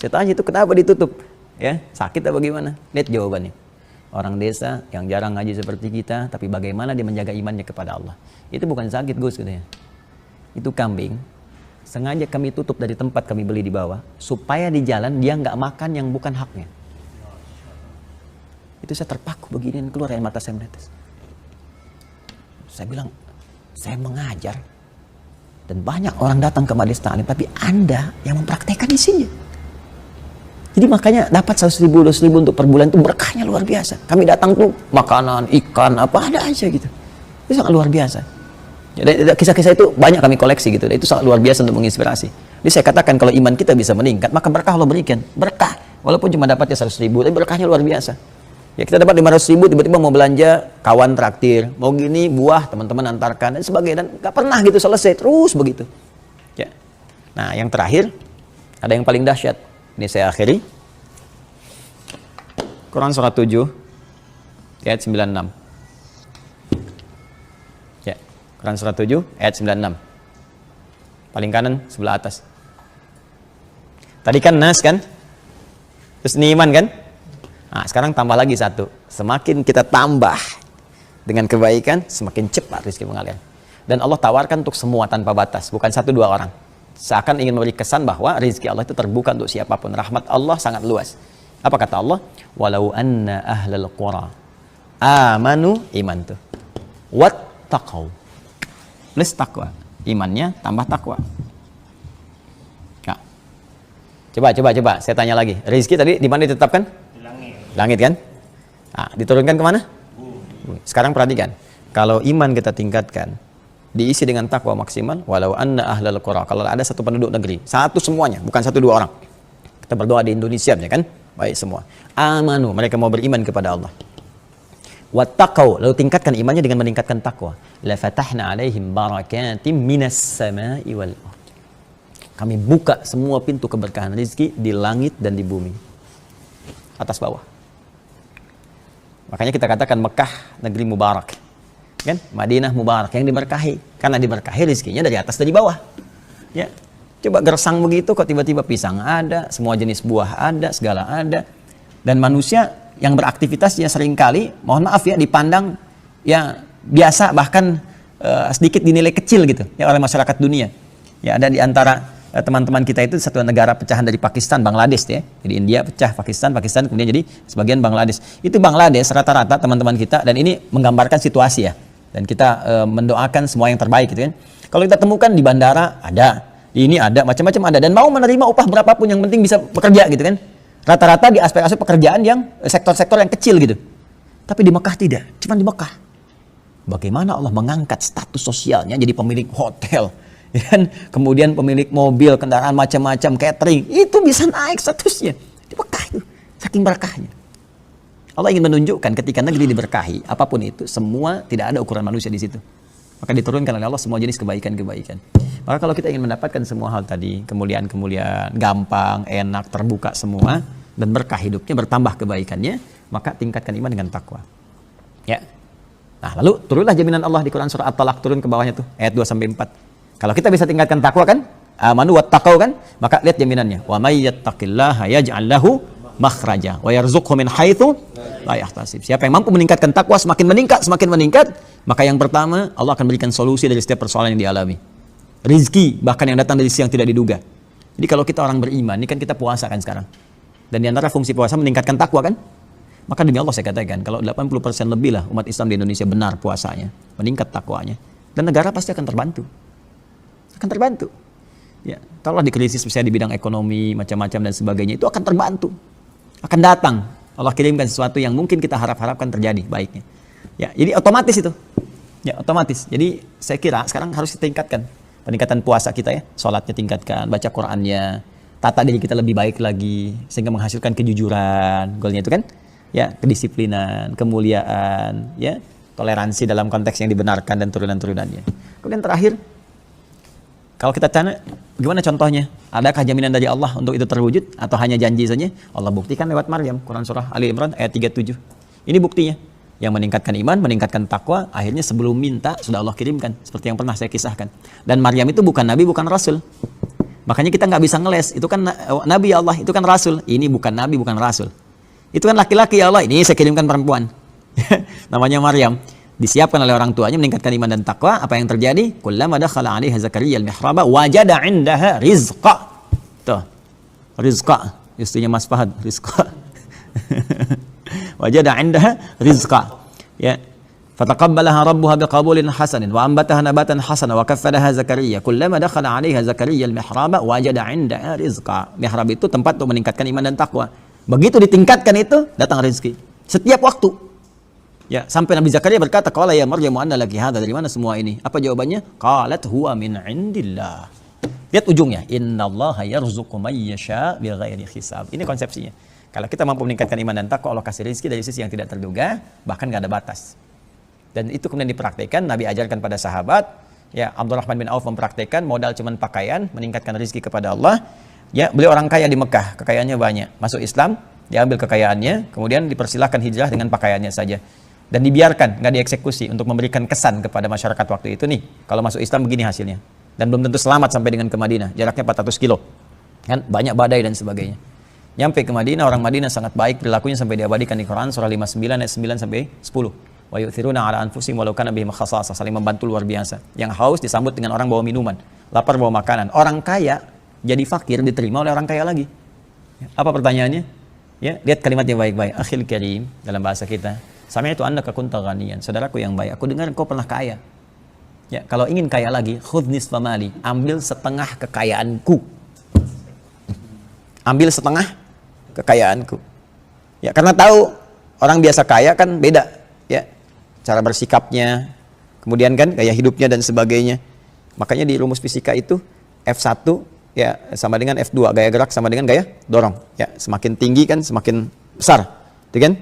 Saya tanya itu kenapa ditutup? Ya, sakit atau bagaimana? Lihat jawabannya. Orang desa yang jarang ngaji seperti kita, tapi bagaimana dia menjaga imannya kepada Allah. Itu bukan sakit Gus katanya. Itu kambing, sengaja kami tutup dari tempat kami beli di bawah, supaya di jalan dia nggak makan yang bukan haknya. Itu saya terpaku begini, keluar air mata saya menetes. Saya bilang, saya mengajar, dan banyak orang datang ke Majelis Ta'lim, tapi Anda yang mempraktekkan isinya. Jadi makanya dapat 100.000, 200.000 untuk per bulan itu berkahnya luar biasa. Kami datang tuh makanan, ikan, apa ada aja gitu. Itu sangat luar biasa. Jadi kisah-kisah itu banyak kami koleksi gitu. Itu sangat luar biasa untuk menginspirasi. Jadi saya katakan kalau iman kita bisa meningkat, maka berkah Allah berikan. Berkah. Walaupun cuma dapatnya 100.000, tapi berkahnya luar biasa. Ya kita dapat 500.000, tiba-tiba mau belanja, kawan traktir. Mau gini, buah, teman-teman antarkan, dan sebagainya. Dan gak pernah gitu selesai, terus begitu. Ya. Nah yang terakhir, ada yang paling dahsyat. Ini saya akhiri. Quran surah 7 ayat 96. Ya, Quran surah 7 ayat 96. Paling kanan sebelah atas. Tadi kan Nas kan? Terus ini iman kan? Nah, sekarang tambah lagi satu. Semakin kita tambah dengan kebaikan, semakin cepat rezeki mengalir. Dan Allah tawarkan untuk semua tanpa batas, bukan satu dua orang. Seakan ingin memberi kesan bahwa rezeki Allah itu terbuka untuk siapapun. Rahmat Allah sangat luas. Apa kata Allah? Walau anna ahlal qura amanu, iman tuh, wattaqau, plus takwa, imannya tambah takwa. Nah, coba saya tanya lagi, rezeki tadi di mana ditetapkan? Di langit. Langit kan? Nah, diturunkan kemana? Sekarang perhatikan, kalau iman kita tingkatkan, diisi dengan takwa maksimal, walau anna ahlal qura, kalau ada satu penduduk negeri, satu semuanya, bukan satu dua orang. Kita berdoa di Indonesia ya kan? Baik semua. Amanu, mereka mau beriman kepada Allah. Wattaqau, lalu tingkatkan imannya dengan meningkatkan takwa. La fatahna alaihim barakatim minas sama'i wal ardh. Kami buka semua pintu keberkahan rezeki di langit dan di bumi. Atas bawah. Makanya kita katakan Mekah negeri mubarak. Kan? Madinah mubarak, yang diberkahi. Karena diberkahi rezekinya dari atas dari bawah. Ya. Coba gersang begitu kok tiba-tiba pisang ada, semua jenis buah ada, segala ada. Dan manusia yang beraktivitas ya seringkali, mohon maaf ya, dipandang ya biasa, bahkan sedikit dinilai kecil gitu ya oleh masyarakat dunia. Ya, ada di antara teman-teman kita itu satu negara pecahan dari Pakistan, Bangladesh ya. Jadi India pecah Pakistan kemudian jadi sebagian Bangladesh. Itu Bangladesh rata-rata teman-teman kita, dan ini menggambarkan situasi ya. Dan kita mendoakan semua yang terbaik gitu kan. Kalau kita temukan di bandara ada, ini ada, macam-macam ada, dan mau menerima upah berapapun, yang penting bisa bekerja gitu kan. Rata-rata di aspek-aspek pekerjaan yang sektor-sektor yang kecil gitu. Tapi di Mekah tidak, cuma di Mekah. Bagaimana Allah mengangkat status sosialnya jadi pemilik hotel, ya kan? Kemudian pemilik mobil, kendaraan macam-macam, catering, itu bisa naik statusnya di Mekah itu, saking berkahnya. Allah ingin menunjukkan ketika negeri diberkahi, apapun itu, semua tidak ada ukuran manusia di situ. Maka diturunkan oleh Allah semua jenis kebaikan-kebaikan. Maka kalau kita ingin mendapatkan semua hal tadi, kemuliaan-kemuliaan, gampang, enak, terbuka semua, dan berkah hidupnya, bertambah kebaikannya, maka tingkatkan iman dengan takwa. Ya. Nah, lalu turunlah jaminan Allah di Quran surah At-Talaq, turun ke bawahnya tuh, ayat 2-4. Kalau kita bisa tingkatkan takwa kan, amanu wattaqau kan, maka lihat jaminannya. Wa may yattaqillaha yaj'al lahu makhraja wa yarzuqhu min haitsu la yahtasib. Siapa yang mampu meningkatkan takwa, semakin meningkat, maka yang pertama Allah akan berikan solusi dari setiap persoalan yang dialami. Rizki bahkan yang datang dari sisi yang tidak diduga. Jadi kalau kita orang beriman, ini kan kita puasa kan sekarang. Dan di antara fungsi puasa meningkatkan takwa kan? Maka demi Allah saya katakan, kalau 80% lebih lah umat Islam di Indonesia benar puasanya, meningkat takwanya, dan negara pasti akan terbantu. Akan terbantu. Ya, taruhlah di krisis misalnya di bidang ekonomi, macam-macam dan sebagainya, itu akan terbantu. Akan datang. Allah kirimkan sesuatu yang mungkin kita harap-harapkan terjadi baiknya. Ya, jadi otomatis itu. Ya, otomatis. Jadi saya kira sekarang harus ditingkatkan. Peningkatan puasa kita ya, sholatnya tingkatkan, baca Qur'annya, tata diri kita lebih baik lagi, sehingga menghasilkan kejujuran, goalnya itu kan, ya, kedisiplinan, kemuliaan, ya, toleransi dalam konteks yang dibenarkan dan turunan-turunannya. Kemudian terakhir, kalau kita tanya, gimana contohnya? Adakah jaminan dari Allah untuk itu terwujud atau hanya janji saja? Allah buktikan lewat Maryam, Quran surah Ali Imran ayat 37. Ini buktinya. Yang meningkatkan iman, meningkatkan takwa, akhirnya sebelum minta sudah Allah kirimkan, seperti yang pernah saya kisahkan. Dan Maryam itu bukan nabi, bukan rasul. Makanya kita nggak bisa ngeles, itu kan nabi ya Allah, itu kan rasul. Ini bukan nabi, bukan rasul. Itu kan laki-laki ya Allah, ini saya kirimkan perempuan. Namanya Maryam. Disiapkan oleh orang tuanya, meningkatkan iman dan takwa. Apa yang terjadi? Kullama dakhala 'alaiha Zakaria al-mihraba wajada 'indaha rizqa. Tuh. Rizqa, istrinya Mas Fahad, rizqa. Wajada 'indaha rizqa. Ya. Fataqabbalaha rabbuha biqabulin hasanin wa anbataha nabatan hasana wa kaffalaha Zakaria. Kullama dakhala 'alaiha Zakaria al-mihraba wajada 'indaha rizqa. Mihrab itu tempat untuk meningkatkan iman dan takwa. Begitu ditingkatkan itu, datang rezeki. Setiap waktu. Ya, sampai Nabi Zakaria berkata, "Qala ya Maryam anna laki hadza?" Dari mana semua ini? Apa jawabannya? Qalat huwa min indillah. Lihat ujungnya, innallaha yarzuqu may yasha bighairi hisab. Ini konsepsinya. Kalau kita mampu meningkatkan iman dan takwa, Allah kasih rezeki dari sisi yang tidak terduga, bahkan enggak ada batas. Dan itu kemudian dipraktikkan, Nabi ajarkan pada sahabat, ya, Abdurrahman bin Auf mempraktikkan, modal cuman pakaian, meningkatkan rezeki kepada Allah. Ya, beliau orang kaya di Mekah, kekayaannya banyak. Masuk Islam, diambil kekayaannya, kemudian dipersilahkan hijrah dengan pakaiannya saja. dan dibiarkan, nggak dieksekusi untuk memberikan kesan kepada masyarakat waktu itu nih, kalau masuk Islam begini hasilnya. Dan belum tentu selamat sampai dengan ke Madinah, jaraknya 400 kilo. Kan banyak badai dan sebagainya. Nyampe ke Madinah, orang Madinah sangat baik perilakunya sampai diabadikan di Quran surah 59 ayat 9 sampai 10. Wa yu'thiruna 'ala anfusihim walau kana bihim khassasah, saling membantu luar biasa. Yang haus disambut dengan orang bawa minuman, lapar bawa makanan. Orang kaya jadi fakir diterima oleh orang kaya lagi. Apa pertanyaannya? Ya, lihat kalimatnya baik-baik. Akhil karim dalam bahasa kita. Sami'tu annaka kunta ghaniyan. Saudaraku yang baik, aku dengar engkau pernah kaya. Ya, kalau ingin kaya lagi, khudh nisfa mali, ambil setengah kekayaanku. Ambil setengah kekayaanku. Ya, karena tahu orang biasa kaya kan beda, ya. Cara bersikapnya, kemudian kan gaya hidupnya dan sebagainya. Makanya di rumus fisika itu F1 ya sama dengan F2, gaya gerak sama dengan gaya dorong. Ya, semakin tinggi kan semakin besar. Itu kan?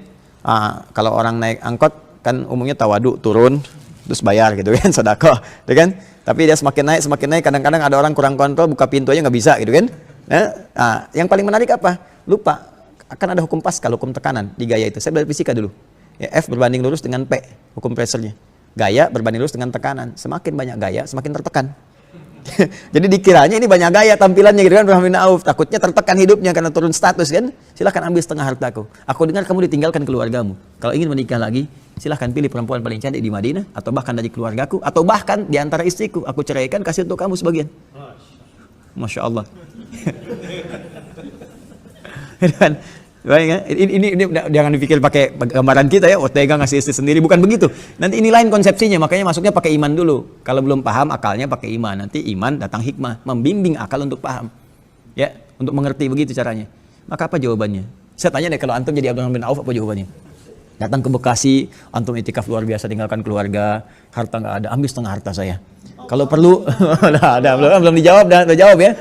Kalau orang naik angkot kan umumnya tawadu, turun terus bayar gitu kan, sedekah, gitu kan? Tapi dia semakin naik, kadang-kadang ada orang kurang kontrol, buka pintu aja nggak bisa gitu kan? Yang paling menarik apa? Lupa, akan ada hukum Pascal, hukum tekanan di gaya itu. Saya belajar fisika dulu. Ya, F berbanding lurus dengan P, hukum pressure-nya. Gaya berbanding lurus dengan tekanan. Semakin banyak gaya, semakin tertekan. Jadi dikiranya ini banyak gaya tampilannya gitu kan, Abdurrahman bin Auf, takutnya tertekan hidupnya karena turun status kan. Silahkan ambil setengah hartaku. Aku dengar kamu ditinggalkan keluargamu. Kalau ingin menikah lagi, silahkan pilih perempuan paling cantik di Madinah, atau bahkan dari keluargaku, atau bahkan di antara istriku. Aku ceraikan, kasih untuk kamu sebagian. Masya Allah. Dan baik ya? Ini jangan dipikir pakai gambaran kita ya, Tega ngasih istri sendiri, bukan begitu. Nanti ini lain konsepsinya, makanya masuknya pakai iman dulu. Kalau belum paham akalnya pakai iman, nanti iman datang hikmah, membimbing akal untuk paham. Ya, untuk mengerti begitu caranya. Maka apa jawabannya? Saya tanya deh, kalau antum jadi Abdurrahman bin Auf, apa jawabannya? Datang ke Bekasi, antum itikaf luar biasa, tinggalkan keluarga, harta nggak ada, ambil setengah harta saya. Kalau perlu, belum dijawab, dah jawab ya.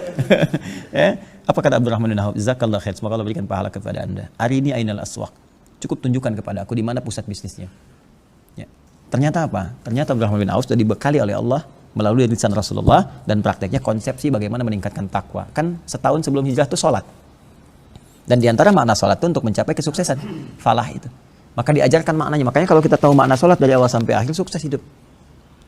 Ya. Apa kata Abdurrahman bin Auf? Jazakallahu khair, semoga Allah berikan pahala kepada Anda. Hari ini ainal aswaq. Cukup tunjukkan kepada aku di mana pusat bisnisnya. Ya. Ternyata apa? Ternyata Abdurrahman bin Auf sudah dibekali oleh Allah melalui lisan Rasulullah dan prakteknya konsepsi bagaimana meningkatkan takwa. Kan setahun sebelum hijrah itu sholat. Dan diantara makna sholat itu untuk mencapai kesuksesan. Falah itu. Maka diajarkan maknanya. Makanya kalau kita tahu makna sholat dari awal sampai akhir, sukses hidup.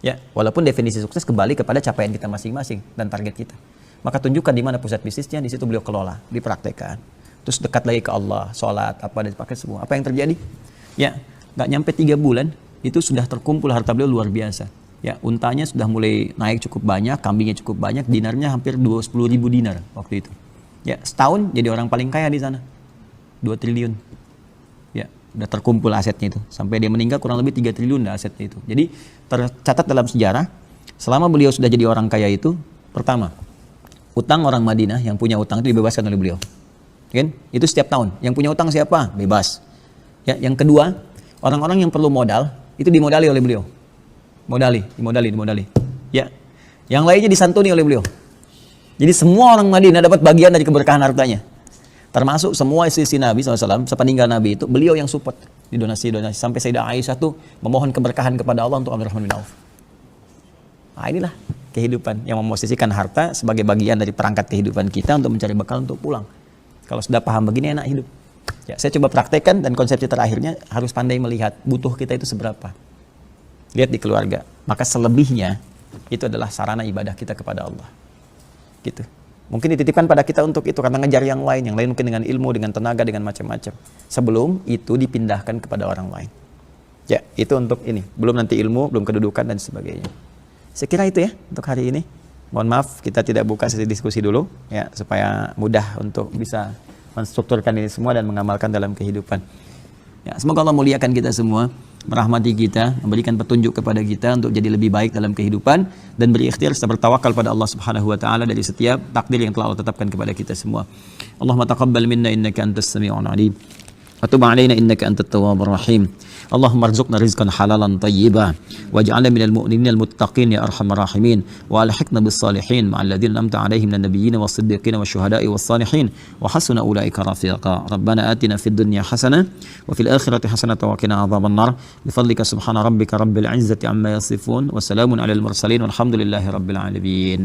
Ya, walaupun definisi sukses kembali kepada capaian kita masing-masing dan target kita. Maka tunjukkan di mana pusat bisnisnya, di situ beliau kelola, dipraktekkan. Terus dekat lagi ke Allah, sholat, apa dan dipakai semua. Apa yang terjadi? Ya, nggak nyampe 3 bulan, itu sudah terkumpul harta beliau luar biasa. Ya, untanya sudah mulai naik cukup banyak, kambingnya cukup banyak, dinarnya hampir 10.000 dinar waktu itu. Ya, setahun jadi orang paling kaya di sana. 2 triliun. Ya, udah terkumpul asetnya itu. Sampai dia meninggal kurang lebih 3 triliun dah asetnya itu. Jadi tercatat dalam sejarah, selama beliau sudah jadi orang kaya itu, pertama, utang orang Madinah yang punya utang itu dibebaskan oleh beliau. Kan? Itu setiap tahun. Yang punya utang siapa? Bebas. Ya, yang kedua, orang-orang yang perlu modal itu dimodali oleh beliau. Dimodali. Ya. Yang lainnya disantuni oleh beliau. Jadi semua orang Madinah dapat bagian dari keberkahan hartanya. Termasuk semua istri Nabi SAW, sepeninggal Nabi itu, beliau yang support di donasi-donasi. Sampai Sayyidah Aisyah tuh memohon keberkahan kepada Allah untuk Abdurrahman bin Auf. Nah, inilah kehidupan yang memosisikan harta sebagai bagian dari perangkat kehidupan kita untuk mencari bekal untuk pulang. Kalau sudah paham begini, enak hidup. Ya, saya coba praktekkan dan konsepsi terakhirnya harus pandai melihat butuh kita itu seberapa. Lihat di keluarga. Maka selebihnya itu adalah sarana ibadah kita kepada Allah. Gitu. Mungkin dititipkan pada kita untuk itu karena ngejar yang lain mungkin dengan ilmu, dengan tenaga, dengan macam-macam. Sebelum itu dipindahkan kepada orang lain. Ya, itu untuk ini. Belum nanti ilmu, belum kedudukan dan sebagainya. Saya kira itu ya untuk hari ini. Mohon maaf kita tidak buka sesi diskusi dulu ya supaya mudah untuk bisa menstrukturkan ini semua dan mengamalkan dalam kehidupan. Ya, semoga Allah muliakan kita semua, merahmati kita, memberikan petunjuk kepada kita untuk jadi lebih baik dalam kehidupan dan berikhtiar serta bertawakal pada Allah Subhanahu wa taala dari setiap takdir yang telah Allah tetapkan kepada kita semua. Allahumma taqabbal minna innaka antas sami'ul 'alim. وتب علينا إنك أنت التواب الرحيم اللهم ارزقنا رزقا حلالا طيبا واجعلنا من المؤمنين المتقين يا أرحم الراحمين وألحقنا بالصالحين مع الذين أنعمت عليهم من النبيين والصديقين والشهداء والصالحين وحسن أولئك رفيقا ربنا آتنا في الدنيا حسنة وفي الآخرة حسنة وقنا عذاب النار بفضلك سبحان ربك رب العزة عما يصفون وسلام على المرسلين والحمد لله رب العالمين